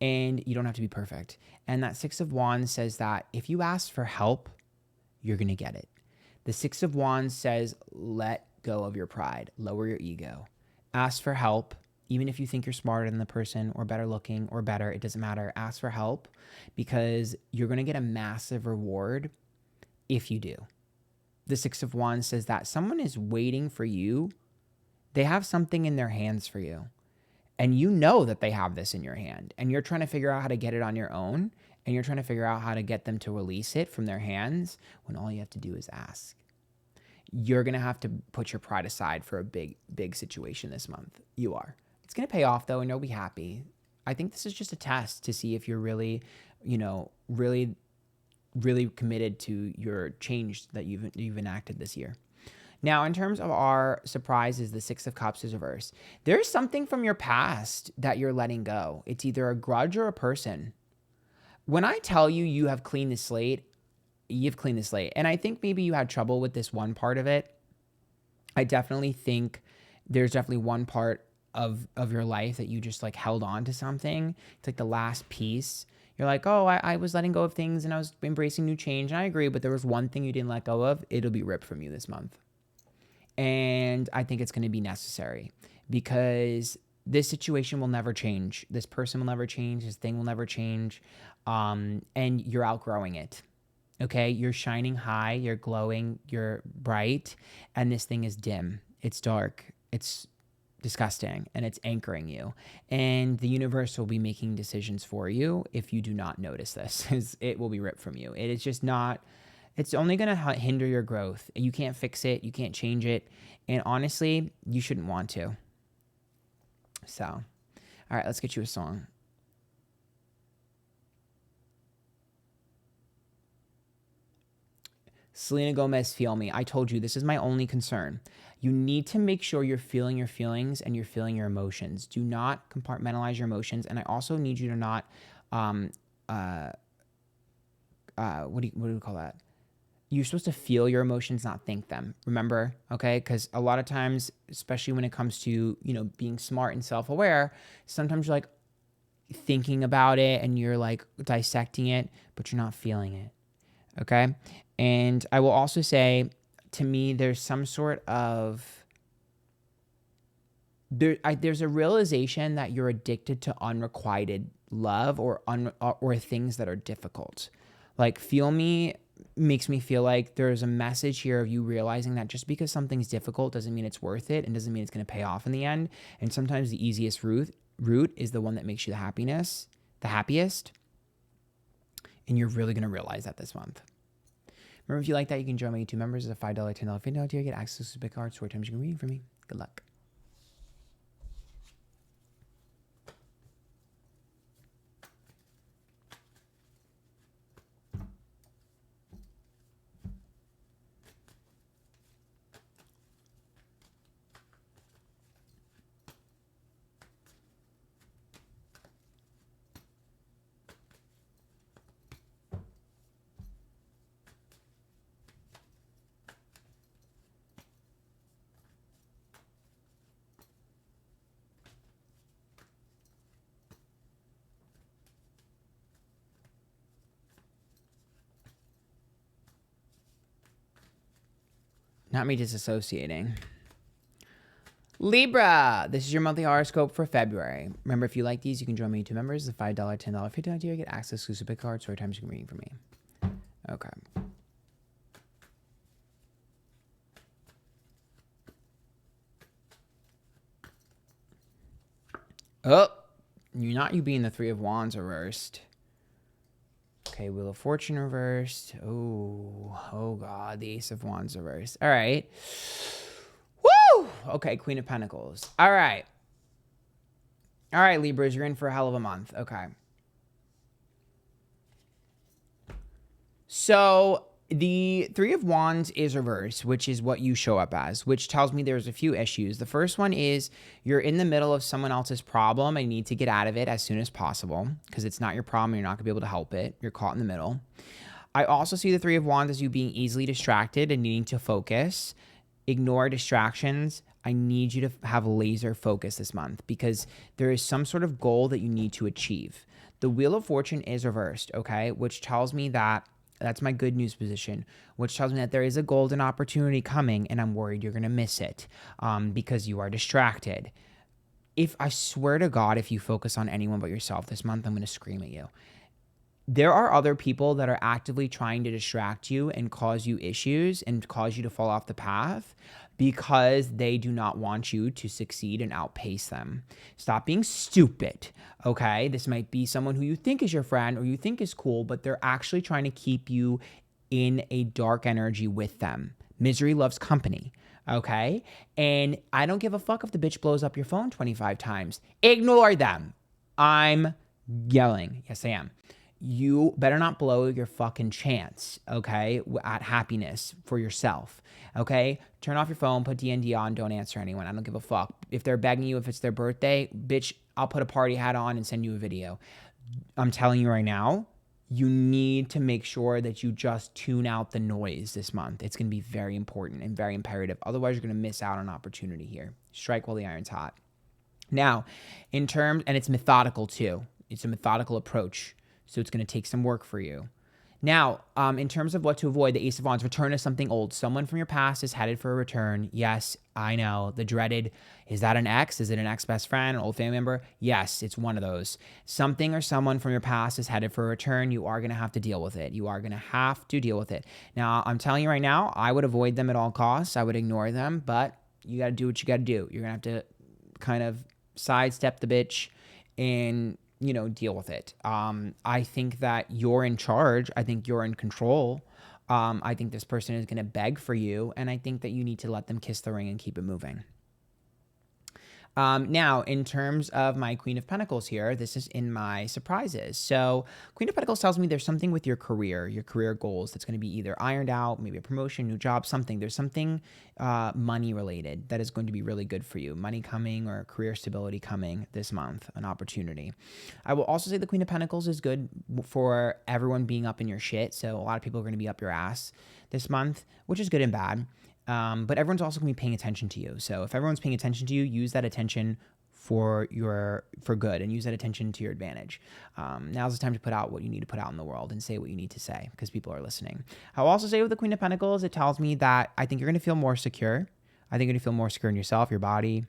And you don't have to be perfect. And that Six of Wands says that if you ask for help, you're going to get it. The Six of Wands says, let go of your pride, lower your ego. Ask for help, even if you think you're smarter than the person or better looking or better, it doesn't matter. Ask for help because you're going to get a massive reward if you do. The Six of Wands says that someone is waiting for you. They have something in their hands for you. And you know that they have this in your hand and you're trying to figure out how to get it on your own and you're trying to figure out how to get them to release it from their hands when all you have to do is ask. You're going to have to put your pride aside for a big situation this month. You are. It's going to pay off though and you'll be happy. I think this is just a test to see if you're really, really committed to your change that you've enacted this year. Now, in terms of our surprises, the Six of Cups is reversed. There's something from your past that you're letting go. It's either a grudge or a person. When I tell you you have cleaned the slate, you've cleaned the slate. And I think maybe you had trouble with this one part of it. I definitely think there's definitely one part of your life that you just like held on to something. It's like the last piece. You're like, oh, I was letting go of things and I was embracing new change. And I agree, but there was one thing you didn't let go of. It'll be ripped from you this month. And I think it's going to be necessary because this situation will never change. This person will never change. This thing will never change. And you're outgrowing it. Okay. You're shining high. You're glowing. You're bright. And this thing is dim. It's dark. It's disgusting. And it's anchoring you. And the universe will be making decisions for you if you do not notice this. It will be ripped from you. It is just not... It's only going to hinder your growth. You can't fix it. You can't change it. And honestly, you shouldn't want to. So, all right, let's get you a song. Selena Gomez, Feel Me. I told you, this is my only concern. You need to make sure you're feeling your feelings and you're feeling your emotions. Do not compartmentalize your emotions. And I also need you to not, what do we call that? You're supposed to feel your emotions, not think them. Remember? Okay? Because a lot of times, especially when it comes to, being smart and self-aware, sometimes you're like thinking about it and you're like dissecting it, but you're not feeling it. Okay? And I will also say, to me, there's some sort of... There's a realization that you're addicted to unrequited love or things that are difficult. Like, Feel Me makes me feel like there's a message here of you realizing that just because something's difficult doesn't mean it's worth it and doesn't mean it's going to pay off in the end. And sometimes the easiest route is the one that makes you the happiest. And you're really going to realize that this month. Remember, if you like that, you can join my YouTube members as a $5, $10 $15 tier. Get access to big cards, short times you can read from me. Good luck. Not me disassociating. Libra, this is your monthly horoscope for February. Remember, if you like these, you can join my YouTube members. The $5, $10, $50 tier, get access to exclusive pick cards, story times you can read from me. Okay. Oh, you being the Three of Wands reversed. Okay, Wheel of Fortune reversed. Oh God, the Ace of Wands reversed. All right. Woo! Okay, Queen of Pentacles. All right, Libras, you're in for a hell of a month. Okay. So the Three of Wands is reversed, which is what you show up as, which tells me there's a few issues. The first one is you're in the middle of someone else's problem and you need to get out of it as soon as possible because it's not your problem. You're not going to be able to help it. You're caught in the middle. I also see the Three of Wands as you being easily distracted and needing to focus. Ignore distractions. I need you to have laser focus this month because there is some sort of goal that you need to achieve. The Wheel of Fortune is reversed, okay, which tells me that that's my good news position, which tells me that there is a golden opportunity coming and I'm worried you're going to miss it because you are distracted. If I swear to God, if you focus on anyone but yourself this month, I'm going to scream at you. There are other people that are actively trying to distract you and cause you issues and cause you to fall off the path because they do not want you to succeed and outpace them. Stop being stupid, okay? This might be someone who you think is your friend or you think is cool, but they're actually trying to keep you in a dark energy with them. Misery loves company, okay? And I don't give a fuck if the bitch blows up your phone 25 times. Ignore them. I'm yelling. Yes, I am. You better not blow your fucking chance, okay, at happiness for yourself, okay? Turn off your phone, put DND on, don't answer anyone. I don't give a fuck. If they're begging you, if it's their birthday, bitch, I'll put a party hat on and send you a video. I'm telling you right now, you need to make sure that you just tune out the noise this month. It's going to be very important and very imperative. Otherwise, you're going to miss out on opportunity here. Strike while the iron's hot. Now, in terms, and it's methodical too. It's a methodical approach. So it's going to take some work for you. Now, in terms of what to avoid, the Ace of Wands, return to something old. Someone from your past is headed for a return. Yes, I know. The dreaded, is that an ex? Is it an ex-best friend, an old family member? Yes, it's one of those. Something or someone from your past is headed for a return. You are going to have to deal with it. You are going to have to deal with it. Now, I'm telling you right now, I would avoid them at all costs. I would ignore them, but you got to do what you got to do. You're going to have to kind of sidestep the bitch and deal with it. I think that you're in charge. I think you're in control. I think this person is going to beg for you. And I think that you need to let them kiss the ring and keep it moving. Now, in terms of my Queen of Pentacles here, this is in my surprises. So Queen of Pentacles tells me there's something with your career goals that's going to be either ironed out, maybe a promotion, new job, something. There's something money related that is going to be really good for you. Money coming or career stability coming this month, an opportunity. I will also say the Queen of Pentacles is good for everyone being up in your shit. So a lot of people are going to be up your ass this month, which is good and bad. But everyone's also going to be paying attention to you. So if everyone's paying attention to you, use that attention for good and use that attention to your advantage. Now's the time to put out what you need to put out in the world and say what you need to say because people are listening. I'll also say with the Queen of Pentacles, it tells me that I think you're going to feel more secure. I think you're going to feel more secure in yourself, your body,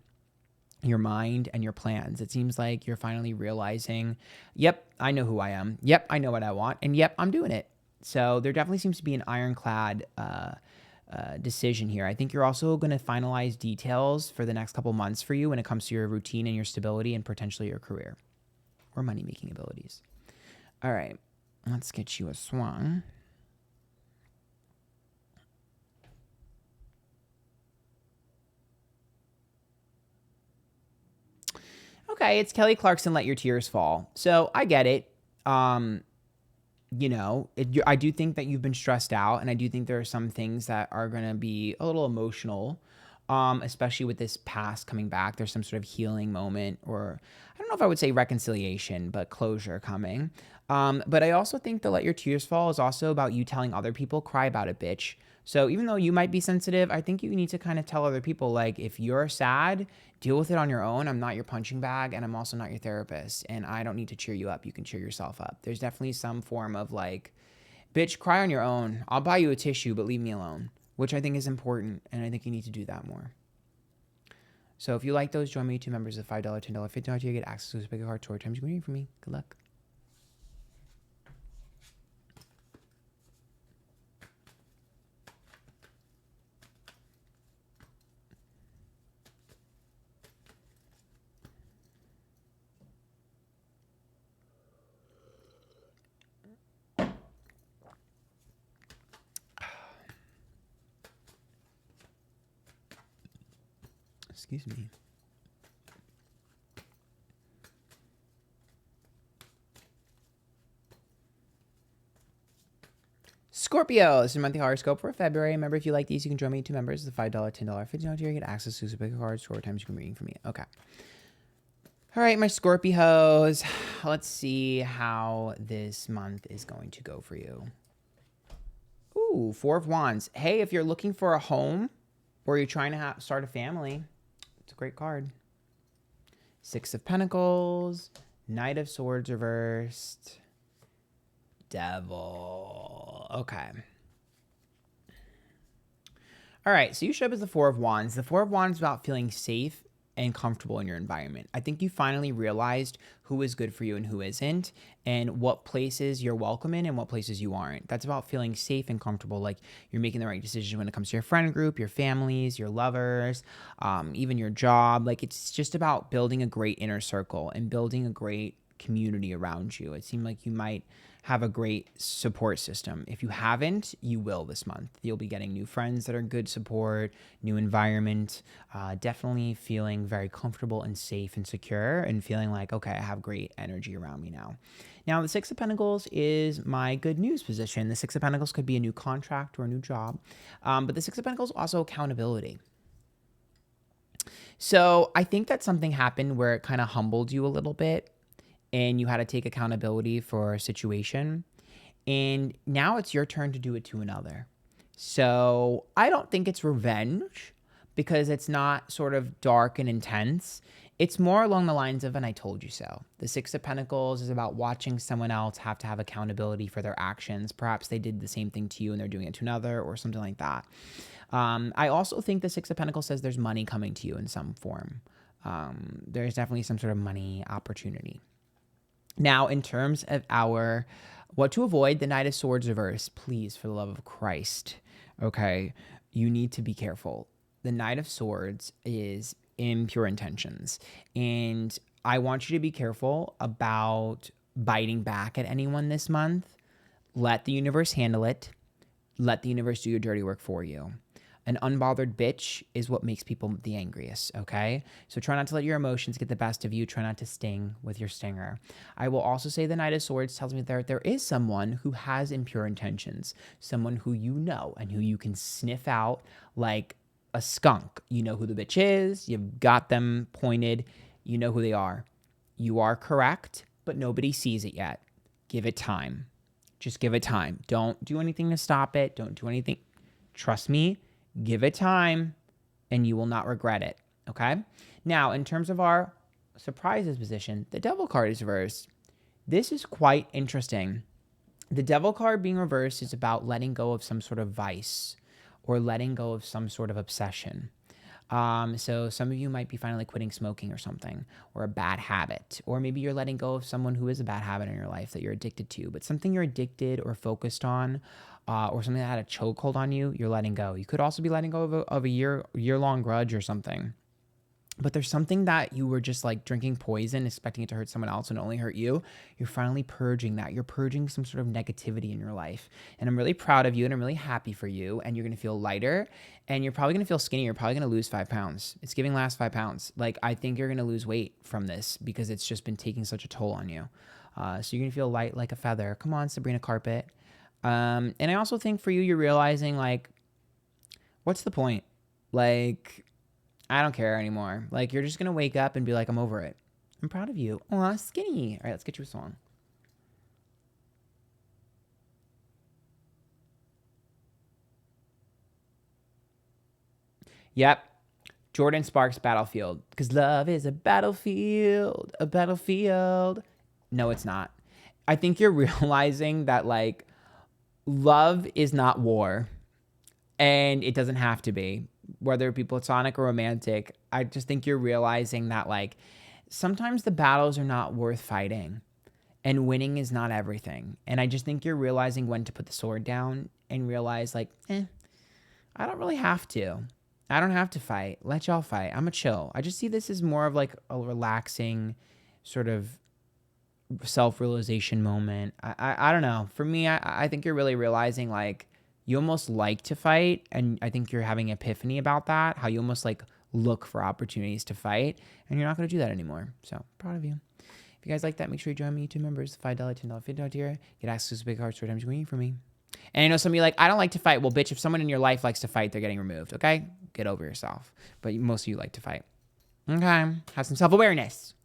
your mind, and your plans. It seems like you're finally realizing, yep, I know who I am. Yep, I know what I want. And yep, I'm doing it. So there definitely seems to be an ironclad decision here. I think you're also going to finalize details for the next couple months for you when it comes to your routine and your stability and potentially your career or money-making abilities. All right, let's get you a swan. Okay, it's Kelly Clarkson, Let Your Tears Fall. So I get it. I do think that you've been stressed out, and I do think there are some things that are going to be a little emotional, especially with this past coming back. There's some sort of healing moment, or I don't know if I would say reconciliation, but closure coming. But I also think the Let Your Tears Fall is also about you telling other people, cry about it, bitch. So even though you might be sensitive, I think you need to kind of tell other people, like, if you're sad, deal with it on your own. I'm not your punching bag, and I'm also not your therapist, and I don't need to cheer you up. You can cheer yourself up. There's definitely some form of like, bitch, cry on your own. I'll buy you a tissue, but leave me alone. which I think is important. And I think you need to do that more. So if you like those, join me. 2 members of $5, $10, $15 tier. Get access to a bigger card. 4 times you can read for me. Good luck. Excuse me. Scorpio, this is monthly horoscope for February. Remember, if you like these, you can join me. 2 members, the $5, $10, $15 tier. Get access to a bigger cards. 4 times you can read for me. Okay. All right, my Scorpios. Let's see how this month is going to go for you. Ooh, 4 of Wands. Hey, if you're looking for a home or you're trying to start a family, it's a great card. 6 of Pentacles, Knight of Swords reversed, Devil. Okay. All right, so you show up as the 4 of Wands. The 4 of Wands is about feeling safe and comfortable in your environment. I think you finally realized who is good for you and who isn't, and what places you're welcome in and what places you aren't. That's about feeling safe and comfortable, like you're making the right decisions when it comes to your friend group, your families, your lovers, even your job. Like, it's just about building a great inner circle and building a great community around you. It seemed like you might have a great support system. If you haven't, you will this month. You'll be getting new friends that are good support, new environment, definitely feeling very comfortable and safe and secure and feeling like, okay, I have great energy around me now. Now, the 6 of Pentacles is my good news position. The 6 of Pentacles could be a new contract or a new job, but the 6 of Pentacles also accountability. So I think that something happened where it kind of humbled you a little bit, and you had to take accountability for a situation. And now it's your turn to do it to another. So I don't think it's revenge, because it's not sort of dark and intense. It's more along the lines of, and I told you so. The 6 of Pentacles is about watching someone else have to have accountability for their actions. Perhaps they did the same thing to you and they're doing it to another, or something like that. I also think the 6 of Pentacles says there's money coming to you in some form. There's definitely some sort of money opportunity. Now, in terms of our what to avoid, the Knight of Swords reverse, please, for the love of Christ, okay, you need to be careful. The Knight of Swords is impure intentions, and I want you to be careful about biting back at anyone this month. Let the universe handle it. Let the universe do your dirty work for you. An unbothered bitch is what makes people the angriest, okay? So try not to let your emotions get the best of you. Try not to sting with your stinger. I will also say the Knight of Swords tells me that there is someone who has impure intentions, someone who you know and who you can sniff out like a skunk. You know who the bitch is. You've got them pointed. You know who they are. You are correct, but nobody sees it yet. Give it time. Just give it time. Don't do anything to stop it. Don't do anything. Trust me. Give it time, and you will not regret it, okay? Now, in terms of our surprises position, the Devil card is reversed. This is quite interesting. The Devil card being reversed is about letting go of some sort of vice or letting go of some sort of obsession. So some of you might be finally quitting smoking or something, or a bad habit, or maybe you're letting go of someone who is a bad habit in your life that you're addicted to, but something you're addicted or focused on, or something that had a chokehold on you, you're letting go. You could also be letting go of a year-long grudge or something. But there's something that you were just like drinking poison, expecting it to hurt someone else and only hurt you. You're finally purging that. You're purging some sort of negativity in your life. And I'm really proud of you, and I'm really happy for you. And you're going to feel lighter, and you're probably going to feel skinny. You're probably going to lose 5 pounds. It's giving last 5 pounds. Like, I think you're going to lose weight from this because it's just been taking such a toll on you. So you're going to feel light like a feather. Come on, Sabrina Carpet. And I also think for you, you're realizing, like, what's the point? Like, I don't care anymore. Like, you're just going to wake up and be like, I'm over it. I'm proud of you. Aw, skinny. All right, let's get you a song. Yep. Jordan Sparks, Battlefield. Because love is a battlefield, a battlefield. No, it's not. I think you're realizing that, like, love is not war. And it doesn't have to be, whether it be platonic or romantic. I just think you're realizing that, like, sometimes the battles are not worth fighting and winning is not everything. And I just think you're realizing when to put the sword down and realize, like, I don't really have to. I don't have to fight. Let y'all fight. I'm a chill. I just see this as more of like a relaxing sort of self-realization moment. I don't know. For me, I think you're really realizing, like, you almost like to fight, and I think you're having an epiphany about that, how you almost like look for opportunities to fight, and you're not going to do that anymore. So proud of you. If you guys like that, make sure you join me, YouTube members, $5, $10, $50 tier. Get access to big cards 4 times you're waiting for me. And I know some of you are like, I don't like to fight. Well, bitch, if someone in your life likes to fight, they're getting removed, okay? Get over yourself. But most of you like to fight. Okay? Have some self-awareness.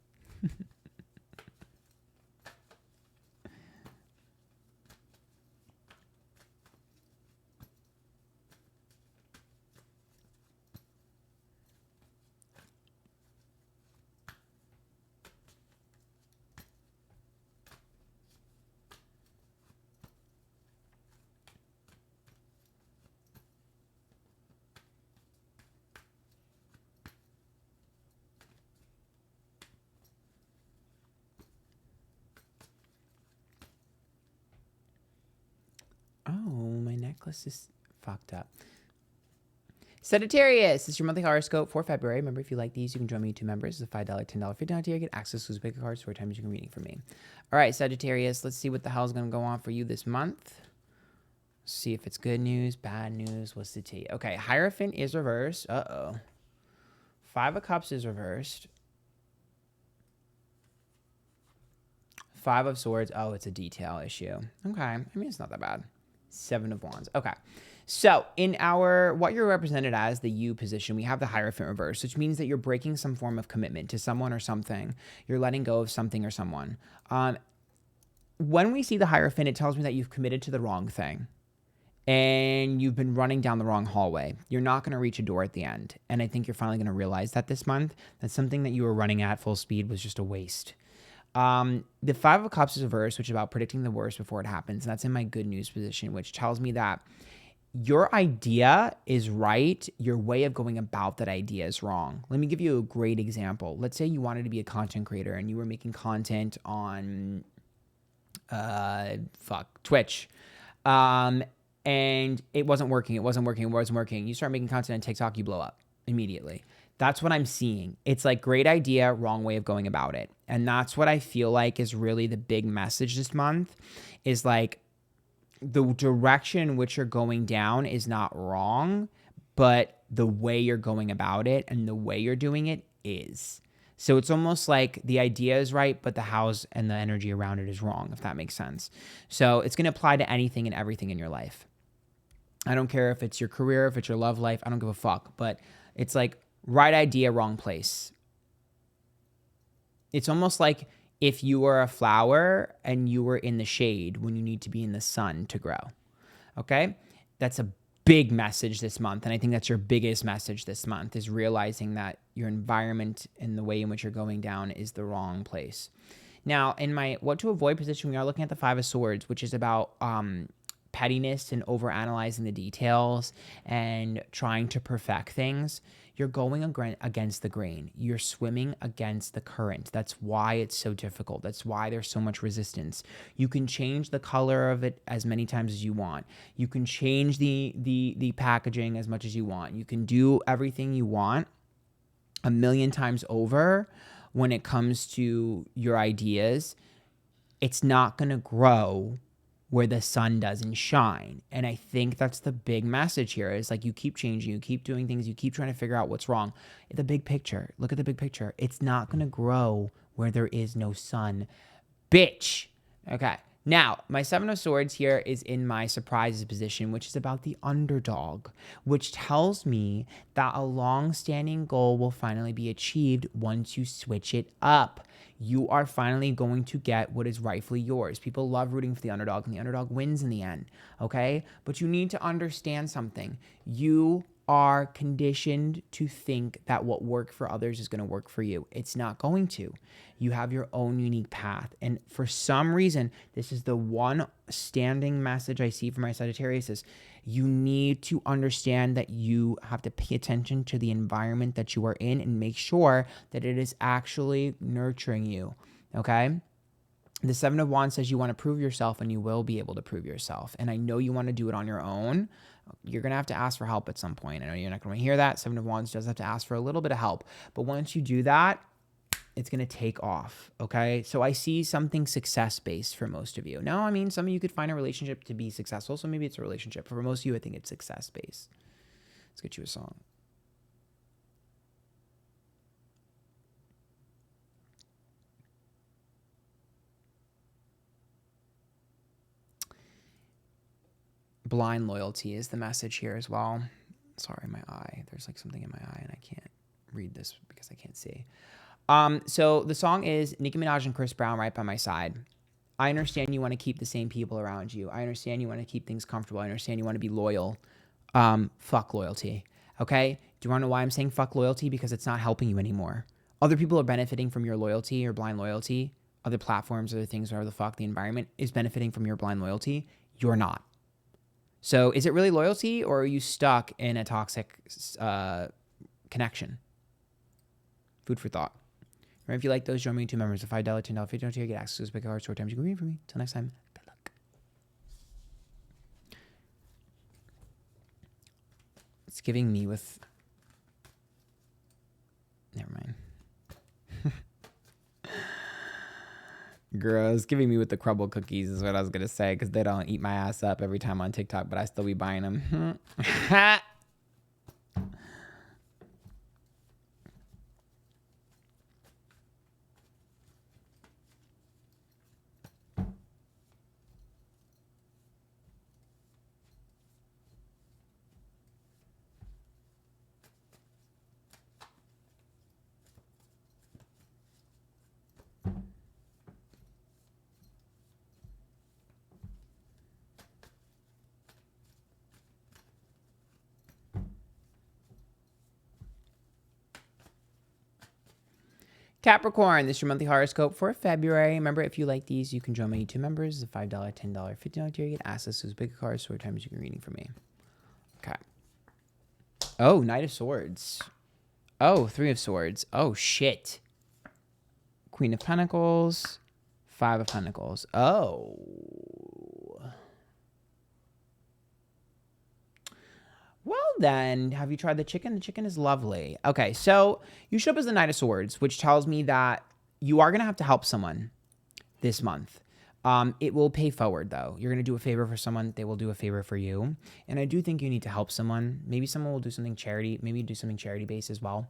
Oh, my necklace is fucked up. Sagittarius, this is your monthly horoscope for February. Remember, if you like these, you can join me, YouTube members. It's a $5, $10, $50 tier. Get access to those big cards 4 times you can reading from me. All right, Sagittarius, let's see what the hell is going to go on for you this month. See if it's good news, bad news. What's the tea? Okay, Hierophant is reversed. Uh-oh. 5 of Cups is reversed. 5 of Swords. Oh, it's a detail issue. Okay. I mean, it's not that bad. 7 of Wands. Okay. So in our, what you're represented as, the you position, we have the Hierophant reverse, which means that you're breaking some form of commitment to someone or something. You're letting go of something or someone. When we see the Hierophant, it tells me that you've committed to the wrong thing and you've been running down the wrong hallway. You're not going to reach a door at the end. And I think you're finally going to realize that this month, that something that you were running at full speed was just a waste. The 5 of Cups is reversed, which is about predicting the worst before it happens. And that's in my good news position, which tells me that your idea is right. Your way of going about that idea is wrong. Let me give you a great example. Let's say you wanted to be a content creator and you were making content on, Twitch. And it wasn't working. You start making content on TikTok, you blow up immediately. That's what I'm seeing. It's like, great idea, wrong way of going about it. And that's what I feel like is really the big message this month, is like, the direction in which you're going down is not wrong, but the way you're going about it and the way you're doing it is. So it's almost like the idea is right, but the hows and the energy around it is wrong, if that makes sense. So it's going to apply to anything and everything in your life. I don't care if it's your career, if it's your love life, I don't give a fuck. But it's like, right idea, wrong place. It's almost like if you were a flower and you were in the shade when you need to be in the sun to grow. Okay? That's a big message this month. And I think that's your biggest message this month, is realizing that your environment and the way in which you're going down is the wrong place. Now, in my what to avoid position, we are looking at the 5 of Swords, which is about pettiness and overanalyzing the details and trying to perfect things. You're going against the grain. You're swimming against the current. That's why it's so difficult. That's why there's so much resistance. You can change the color of it as many times as you want. You can change the packaging as much as you want. You can do everything you want a million times over. When it comes to your ideas, it's not going to grow where the sun doesn't shine. And I think that's the big message here, is like, you keep changing, you keep doing things, you keep trying to figure out what's wrong. The big picture, look at the big picture. It's not going to grow where there is no sun, bitch. Okay. Now, my 7 of Swords here is in my surprises position, which is about the underdog, which tells me that a long-standing goal will finally be achieved once you switch it up. You are finally going to get what is rightfully yours. People love rooting for the underdog, and the underdog wins in the end, okay? But you need to understand something. You are conditioned to think that what worked for others is going to work for you. It's not going to. You have your own unique path. And for some reason, this is the one standing message I see from my Sagittarius, is You need to understand that you have to pay attention to the environment that you are in and make sure that it is actually nurturing you, okay? The Seven of Wands says you want to prove yourself, and you will be able to prove yourself. And I know you want to do it on your own. You're going to have to ask for help at some point. I know you're not going to hear that. Seven of Wands does have to ask for a little bit of help. But once you do that, it's going to take off, okay? So I see something success-based for most of you. Now, I mean, some of you could find a relationship to be successful, so maybe it's a relationship. For most of you, I think it's success-based. Let's get you a song. Blind loyalty is the message here as well. Sorry, my eye. There's like something in my eye, and I can't read this because I can't see. So the song is Nicki Minaj and Chris Brown, Right by My Side. I understand you want to keep the same people around you. I understand you want to keep things comfortable. I understand you want to be loyal. Fuck loyalty. Okay? Do you want to know why I'm saying fuck loyalty? Because it's not helping you anymore. Other people are benefiting from your loyalty or blind loyalty. Other platforms, other things, whatever the fuck, the environment is benefiting from your blind loyalty. You're not. So is it really loyalty, or are you stuck in a toxic connection? Food for thought. Remember, if you like those, join me 2 members of $5, $10, $50 tier, get access to big cards, short times you can read from me. Till next time, good luck. It's giving me with... Never mind. Girl, it's giving me with the crumble cookies is what I was going to say, because they don't eat my ass up every time on TikTok, but I still be buying them. Capricorn, this is your monthly horoscope for February. Remember, if you like these, you can join my YouTube members. It's a $5, $10, $50 tier. You get access to those big cards, so times you can reading from me. Okay. Oh, Knight of Swords. Oh, Three of Swords. Oh, shit. Queen of Pentacles. Five of Pentacles. Oh. Well, then, have you tried the chicken? The chicken is lovely. Okay, so you show up as the Knight of Swords, which tells me that you are going to have to help someone this month. It will pay forward, though. You're going to do a favor for someone. They will do a favor for you. And I do think you need to help someone. Maybe someone will do something charity. Maybe do something charity-based as well,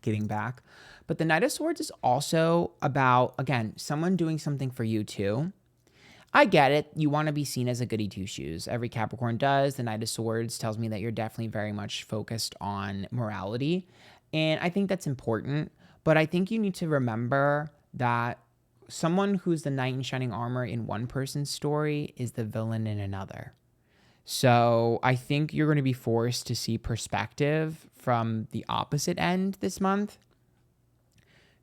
giving back. But the Knight of Swords is also about, again, someone doing something for you, too. I get it. You want to be seen as a goody two-shoes. Every Capricorn does. The Knight of Swords tells me that you're definitely very much focused on morality. And I think that's important. But I think you need to remember that someone who's the knight in shining armor in one person's story is the villain in another. So I think you're going to be forced to see perspective from the opposite end this month.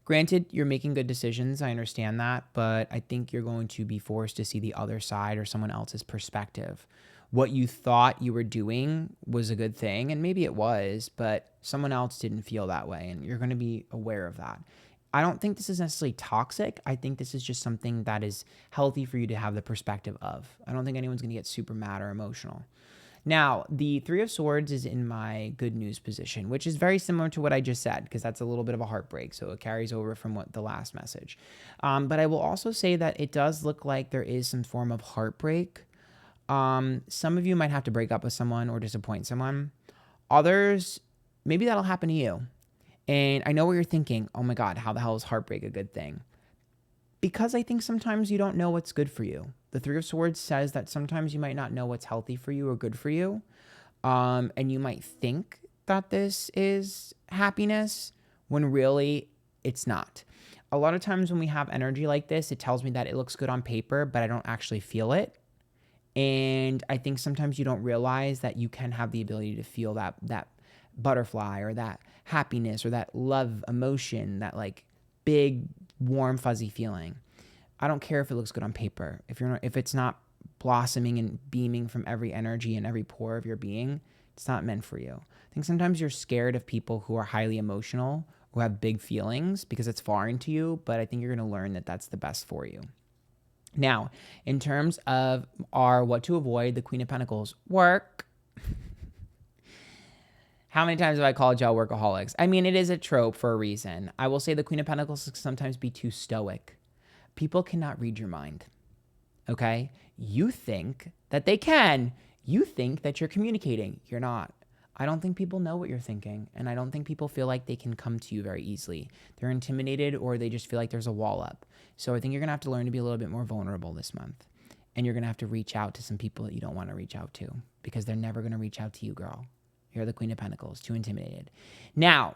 Granted, you're making good decisions. I understand that. But I think you're going to be forced to see the other side or someone else's perspective. What you thought you were doing was a good thing, and maybe it was, but someone else didn't feel that way, and you're going to be aware of that. I don't think this is necessarily toxic. I think this is just something that is healthy for you to have the perspective of. I don't think anyone's going to get super mad or emotional. Now, the Three of Swords is in my good news position, which is very similar to what I just said, because that's a little bit of a heartbreak. So it carries over from what the last message. But I will also say that it does look like there is some form of heartbreak. Some of you might have to break up with someone or disappoint someone. Others, maybe that'll happen to you. And I know what you're thinking. Oh my God, how the hell is heartbreak a good thing? Because I think sometimes you don't know what's good for you. The Three of Swords says that sometimes you might not know what's healthy for you or good for you. And you might think that this is happiness when really it's not. A lot of times when we have energy like this, it tells me that it looks good on paper, but I don't actually feel it. And I think sometimes you don't realize that you can have the ability to feel that butterfly or that happiness or that love emotion, that like big, warm, fuzzy feeling. I don't care if it looks good on paper. If it's not blossoming and beaming from every energy and every pore of your being, it's not meant for you. I think sometimes you're scared of people who are highly emotional, who have big feelings, because it's foreign to you, but I think you're going to learn that that's the best for you. Now, in terms of our what to avoid, the Queen of Pentacles, work. How many times have I called y'all workaholics? I mean, it is a trope for a reason. I will say the Queen of Pentacles can sometimes be too stoic. People cannot read your mind, okay? You think that they can. You think that you're communicating. You're not. I don't think people know what you're thinking, and I don't think people feel like they can come to you very easily. They're intimidated, or they just feel like there's a wall up. So I think you're going to have to learn to be a little bit more vulnerable this month, and you're going to have to reach out to some people that you don't want to reach out to, because they're never going to reach out to you, girl. You're the Queen of Pentacles, too intimidated. Now,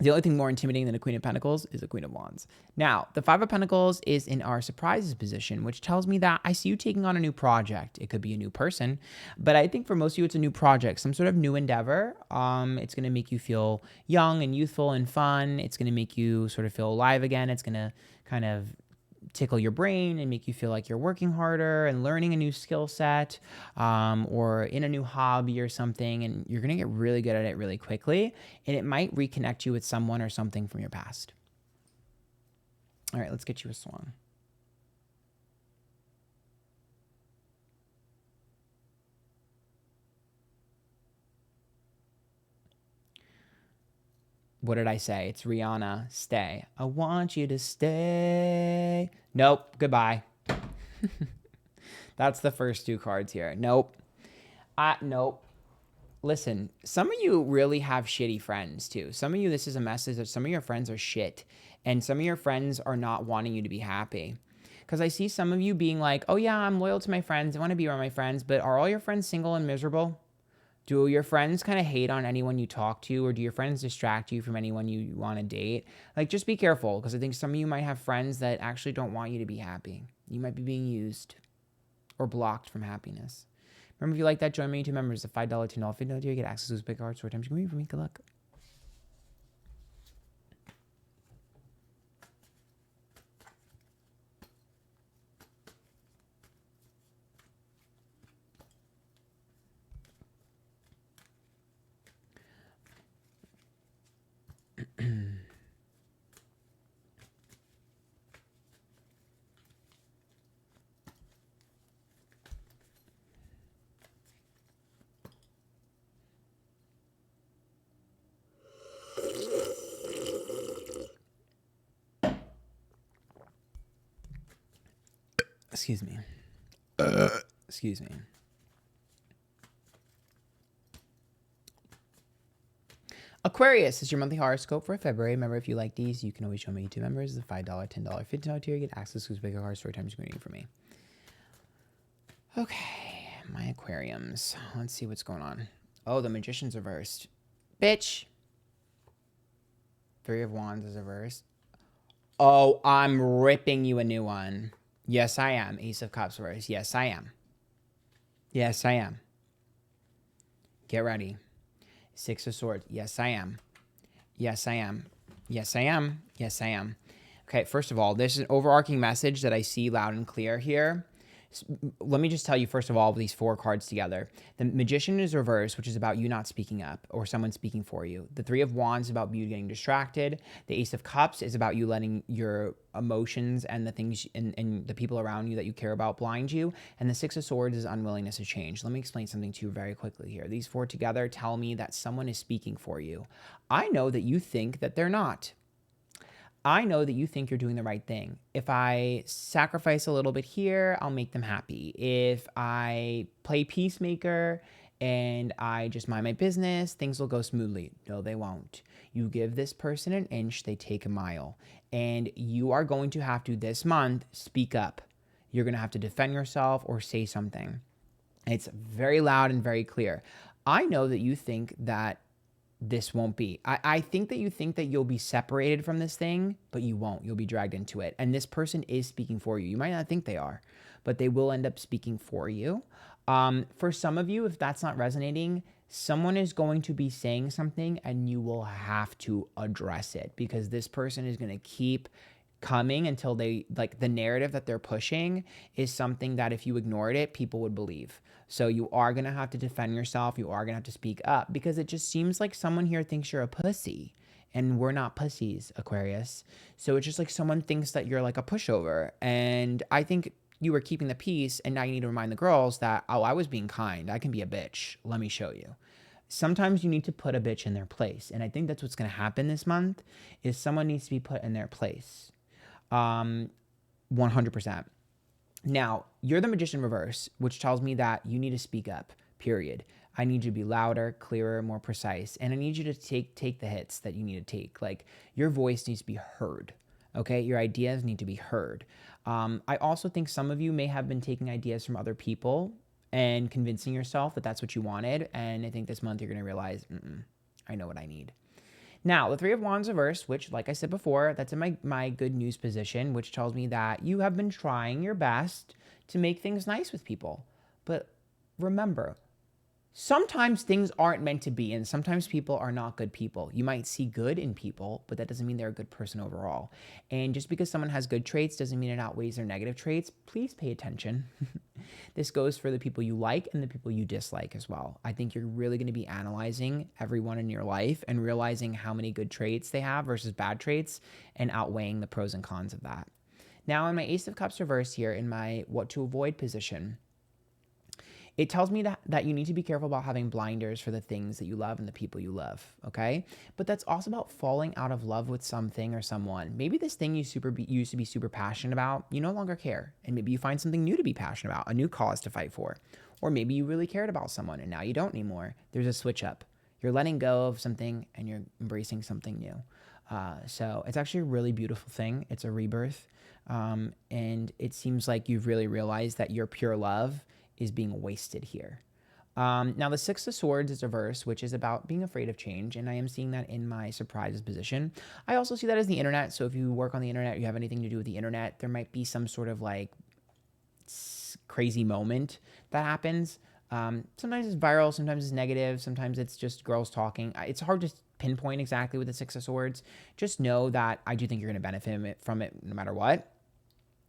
the only thing more intimidating than a Queen of Pentacles is a Queen of Wands. Now, the Five of Pentacles is in our surprises position, which tells me that I see you taking on a new project. It could be a new person, but I think for most of you, it's a new project, some sort of new endeavor. It's going to make you feel young and youthful and fun. It's going to make you sort of feel alive again. It's going to kind of tickle your brain and make you feel like you're working harder and learning a new skill set, or in a new hobby or something, and you're going to get really good at it really quickly, and it might reconnect you with someone or something from your past. All right, let's get you a song. What did I say? It's Rihanna, Stay. I want you to stay. Nope, goodbye. That's the first two cards here. Nope. Nope. Listen, some of you really have shitty friends too. Some of you, this is a message that some of your friends are shit, and some of your friends are not wanting you to be happy. Because I see some of you being like, oh yeah, I'm loyal to my friends. I want to be around my friends, but are all your friends single and miserable? Do your friends kind of hate on anyone you talk to, or do your friends distract you from anyone you want to date? Like, just be careful, because I think some of you might have friends that actually don't want you to be happy. You might be being used or blocked from happiness. Remember, if you like that, join my YouTube members. The $5, $10 $50 tier, you get access to big cards 4 times. You can read for me. Good luck. Excuse me. Excuse me. Aquarius is your monthly horoscope for February. Remember, if you like these, you can always show my YouTube members. The $5, $10 $50 tier, you get access to bigger cards 4 times reading for me. Okay, my aquariums. Let's see what's going on. Oh, the Magician's reversed. Bitch. 3 of Wands is reversed. Oh, I'm ripping you a new one. Yes, I am. Ace of Cups reversed. Yes, I am. Yes, I am. Get ready. 6 of Swords. Yes, I am. Yes, I am. Yes, I am. Yes, I am. Okay, first of all, there's an overarching message that I see loud and clear here. Let me just tell you, first of all, these 4 cards together. The Magician is reversed, which is about you not speaking up or someone speaking for you. The 3 of Wands is about you getting distracted. The Ace of Cups is about you letting your emotions and the things and the people around you that you care about blind you. And the 6 of Swords is unwillingness to change. Let me explain something to you very quickly here. These 4 together tell me that someone is speaking for you. I know that you think that they're not. I know that you think you're doing the right thing. If I sacrifice a little bit here, I'll make them happy. If I play peacemaker and I just mind my business, things will go smoothly. No, they won't. You give this person an inch, they take a mile. And you are going to have to, this month, speak up. You're going to have to defend yourself or say something. It's very loud and very clear. I know that you think that this won't be. I think that you think that you'll be separated from this thing, but you won't. You'll be dragged into it. And this person is speaking for you. You might not think they are, but they will end up speaking for you. For some of you, if that's not resonating, someone is going to be saying something and you will have to address it, because this person is going to keep coming until they, like, the narrative that they're pushing is something that if you ignored it, people would believe. So you are going to have to defend yourself. You are going to have to speak up, because it just seems like someone here thinks you're a pussy, and we're not pussies, Aquarius. So it's just like someone thinks that you're like a pushover. And I think you were keeping the peace, and now you need to remind the girls that, oh, I was being kind. I can be a bitch. Let me show you. Sometimes you need to put a bitch in their place. And I think that's what's going to happen this month, is someone needs to be put in their place. 100%. Now, you're the Magician reverse, which tells me that you need to speak up, period. I need you to be louder, clearer, more precise. And I need you to take the hits that you need to take. Like, your voice needs to be heard, okay? Your ideas need to be heard. I also think some of you may have been taking ideas from other people and convincing yourself that that's what you wanted. And I think this month you're going to realize, I know what I need. Now, the Three of Wands reverse, which, like I said before, that's in my good news position, which tells me that you have been trying your best to make things nice with people. But remember, sometimes things aren't meant to be, and sometimes people are not good people. You might see good in people, but that doesn't mean they're a good person overall. And just because someone has good traits doesn't mean it outweighs their negative traits. Please pay attention. This goes for the people you like and the people you dislike as well. I think you're really going to be analyzing everyone in your life and realizing how many good traits they have versus bad traits, and outweighing the pros and cons of that. Now, in my Ace of Cups reverse here, in my what to avoid position, it tells me that you need to be careful about having blinders for the things that you love and the people you love, okay? But that's also about falling out of love with something or someone. Maybe this thing you used to be super passionate about, you no longer care. And maybe you find something new to be passionate about, a new cause to fight for. Or maybe you really cared about someone and now you don't anymore. There's a switch up. You're letting go of something and you're embracing something new. So it's actually a really beautiful thing. It's a rebirth. And it seems like you've really realized that your pure love is being wasted here. Now, the Six of Swords is reverse, which is about being afraid of change, and I am seeing that in my surprises position. I also see that as the internet, so if you work on the internet, you have anything to do with the internet, there might be some sort of like crazy moment that happens. Sometimes it's viral, sometimes it's negative, sometimes it's just girls talking. It's hard to pinpoint exactly with the Six of Swords. Just know that I do think you're going to benefit from it no matter what.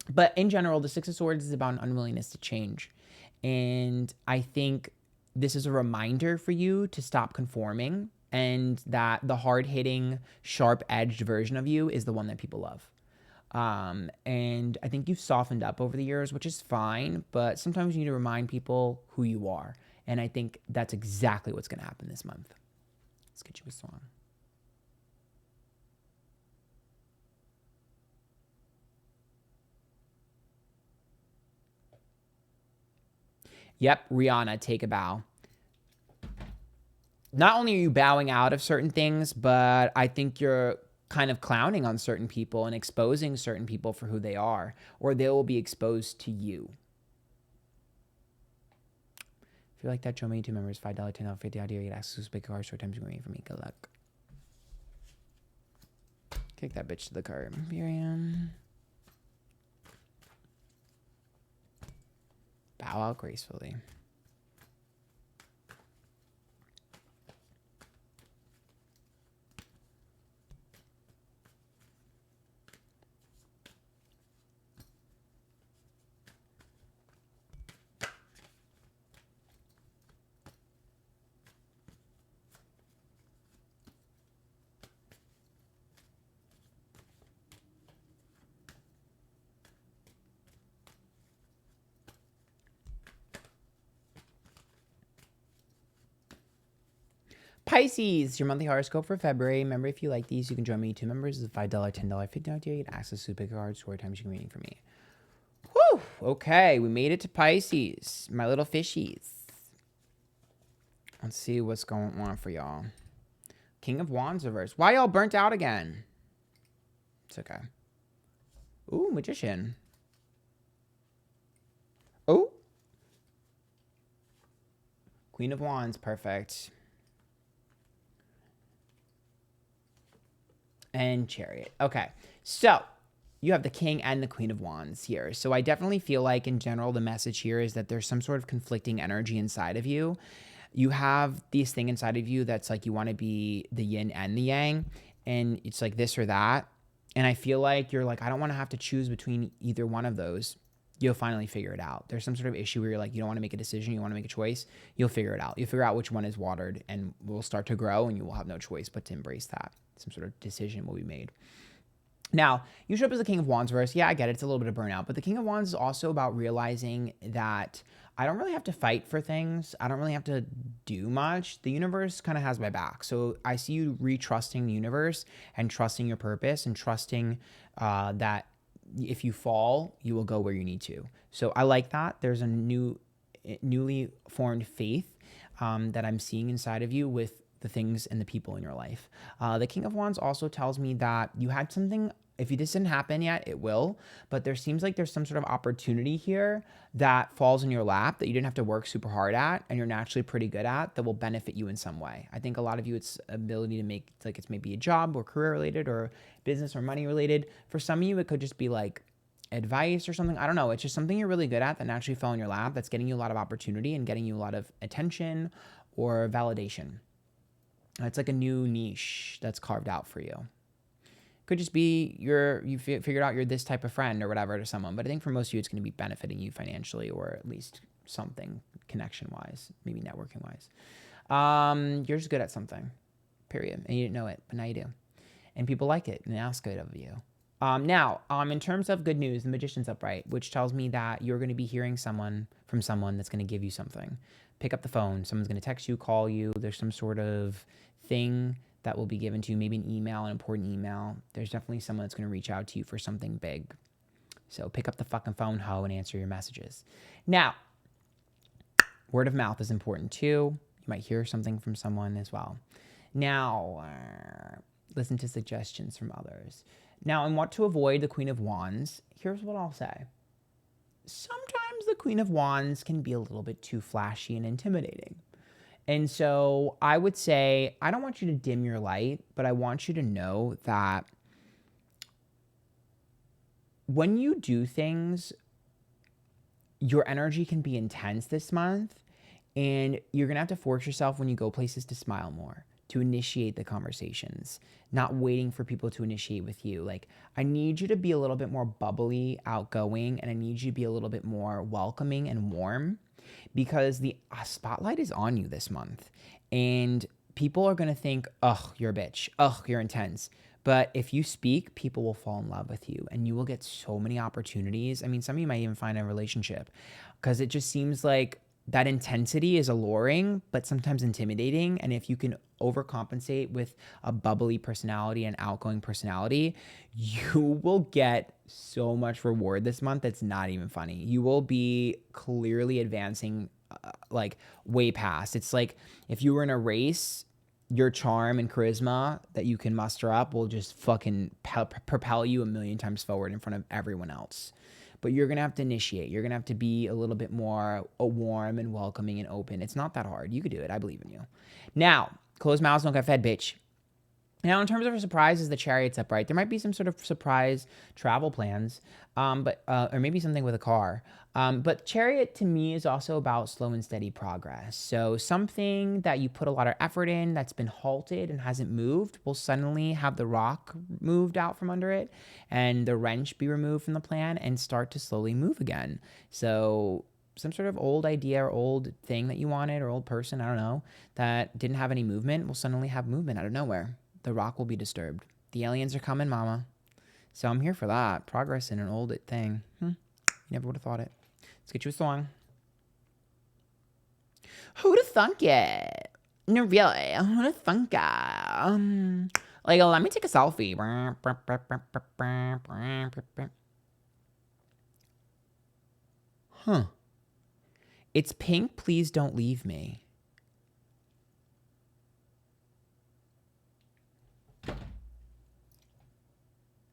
But in general, the Six of Swords is about an unwillingness to change. And I think this is a reminder for you to stop conforming, and that the hard-hitting, sharp-edged version of you is the one that people love. And I think you've softened up over the years, which is fine, but sometimes you need to remind people who you are. And I think that's exactly what's going to happen this month. Let's get you a song. Yep, Rihanna, Take a Bow. Not only are you bowing out of certain things, but I think you're kind of clowning on certain people and exposing certain people for who they are, or they will be exposed to you. If you like that, show me 2 members, $5, $10, $50 idea, you get access to big cars, short times for me. Good luck. Kick that bitch to the curb. Miriam. Bow out gracefully. Pisces, your monthly horoscope for February. Remember, if you like these, you can join me. 2 members is $5, $10, $50 you get access to big cards, 4 times you can read for me. Whew. Okay, we made it to Pisces, my little fishies. Let's see what's going on for y'all. King of Wands reverse. Why y'all burnt out again? It's okay. Ooh, Magician. Oh. Queen of Wands, perfect. And Chariot. Okay, so you have the King and the Queen of Wands here. So I definitely feel like in general, the message here is that there's some sort of conflicting energy inside of you. You have this thing inside of you that's like you want to be the yin and the yang, and it's like this or that. And I feel like you're like, I don't want to have to choose between either one of those. You'll finally figure it out. There's some sort of issue where you're like, you don't want to make a decision, you want to make a choice. You'll figure it out. You'll figure out which one is watered and will start to grow, and you will have no choice but to embrace that. Some sort of decision will be made. Now, you show up as the King of Wands verse. Yeah, I get it. It's a little bit of burnout. But the King of Wands is also about realizing that I don't really have to fight for things. I don't really have to do much. The universe kind of has my back. So I see you retrusting the universe and trusting your purpose and trusting that if you fall, you will go where you need to. So I like that. There's a newly formed faith that I'm seeing inside of you with the things and the people in your life. The King of Wands also tells me that you had something, if this didn't happen yet, it will, but there seems like there's some sort of opportunity here that falls in your lap that you didn't have to work super hard at and you're naturally pretty good at that will benefit you in some way. I think a lot of you, it's ability to make, like it's maybe a job or career related or business or money related. For some of you, it could just be like advice or something. I don't know. It's just something you're really good at that naturally fell in your lap that's getting you a lot of opportunity and getting you a lot of attention or validation. It's like a new niche that's carved out for you. Could just be you figured out you're this type of friend or whatever to someone. But I think for most of you, it's going to be benefiting you financially or at least something connection-wise, maybe networking-wise. You're just good at something, period. And you didn't know it, but now you do. And people like it and ask good of you. Now, in terms of good news, the Magician's upright, which tells me that you're going to be hearing from someone that's going to give you something. Pick up the phone. Someone's going to text you, call you. There's some sort of thing that will be given to you, maybe an email, an important email. There's definitely someone that's going to reach out to you for something big. So pick up the fucking phone, ho, and answer your messages. Now, word of mouth is important too. You might hear something from someone as well. Now, listen to suggestions from others. Now, in what to avoid the Queen of Wands, here's what I'll say. Sometimes the Queen of Wands can be a little bit too flashy and intimidating. And so I would say, I don't want you to dim your light, but I want you to know that when you do things, your energy can be intense this month, and you're going to have to force yourself when you go places to smile more, to initiate the conversations, not waiting for people to initiate with you. Like, I need you to be a little bit more bubbly, outgoing, and I need you to be a little bit more welcoming and warm, because the spotlight is on you this month. And people are going to think, oh, you're a bitch. Oh, you're intense. But if you speak, people will fall in love with you and you will get so many opportunities. I mean, some of you might even find a relationship because it just seems like that intensity is alluring, but sometimes intimidating. And if you can overcompensate with a bubbly personality and outgoing personality, you will get so much reward this month that's not even funny. You will be clearly advancing like way past. It's like if you were in a race, your charm and charisma that you can muster up will just fucking propel you a million times forward in front of everyone else. But you're going to have to initiate. You're going to have to be a little bit more warm and welcoming and open. It's not that hard. You could do it. I believe in you. Now, closed mouths don't get fed, bitch. Now, in terms of surprises, the Chariot's upright. There might be some sort of surprise travel plans, or maybe something with a car. But Chariot to me is also about slow and steady progress. So something that you put a lot of effort in that's been halted and hasn't moved will suddenly have the rock moved out from under it and the wrench be removed from the plan and start to slowly move again. So some sort of old idea or old thing that you wanted or old person, I don't know, that didn't have any movement will suddenly have movement out of nowhere. The rock will be disturbed. The aliens are coming, mama. So I'm here for that. Progress in an old thing. You never would have thought it. Let's get you a song. Who'd have thunk it? No, really. Who'd have thunk it? Like, let me take a selfie. Huh. It's pink. Please don't leave me.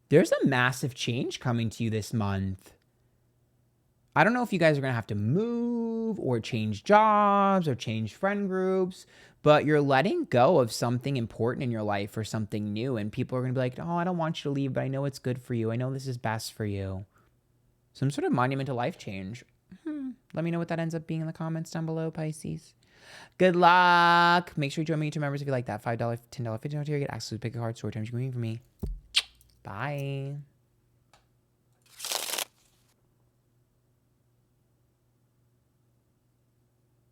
There's a massive change coming to you this month. I don't know if you guys are going to have to move or change jobs or change friend groups, but you're letting go of something important in your life or something new. And people are going to be like, oh, I don't want you to leave, but I know it's good for you. I know this is best for you. Some sort of monumental life change. Let me know what that ends up being in the comments down below, Pisces. Good luck. Make sure you join me YouTube members if you like that. $5, $10, $15 tier. Get access to pick a card, story times you can read from me. Bye.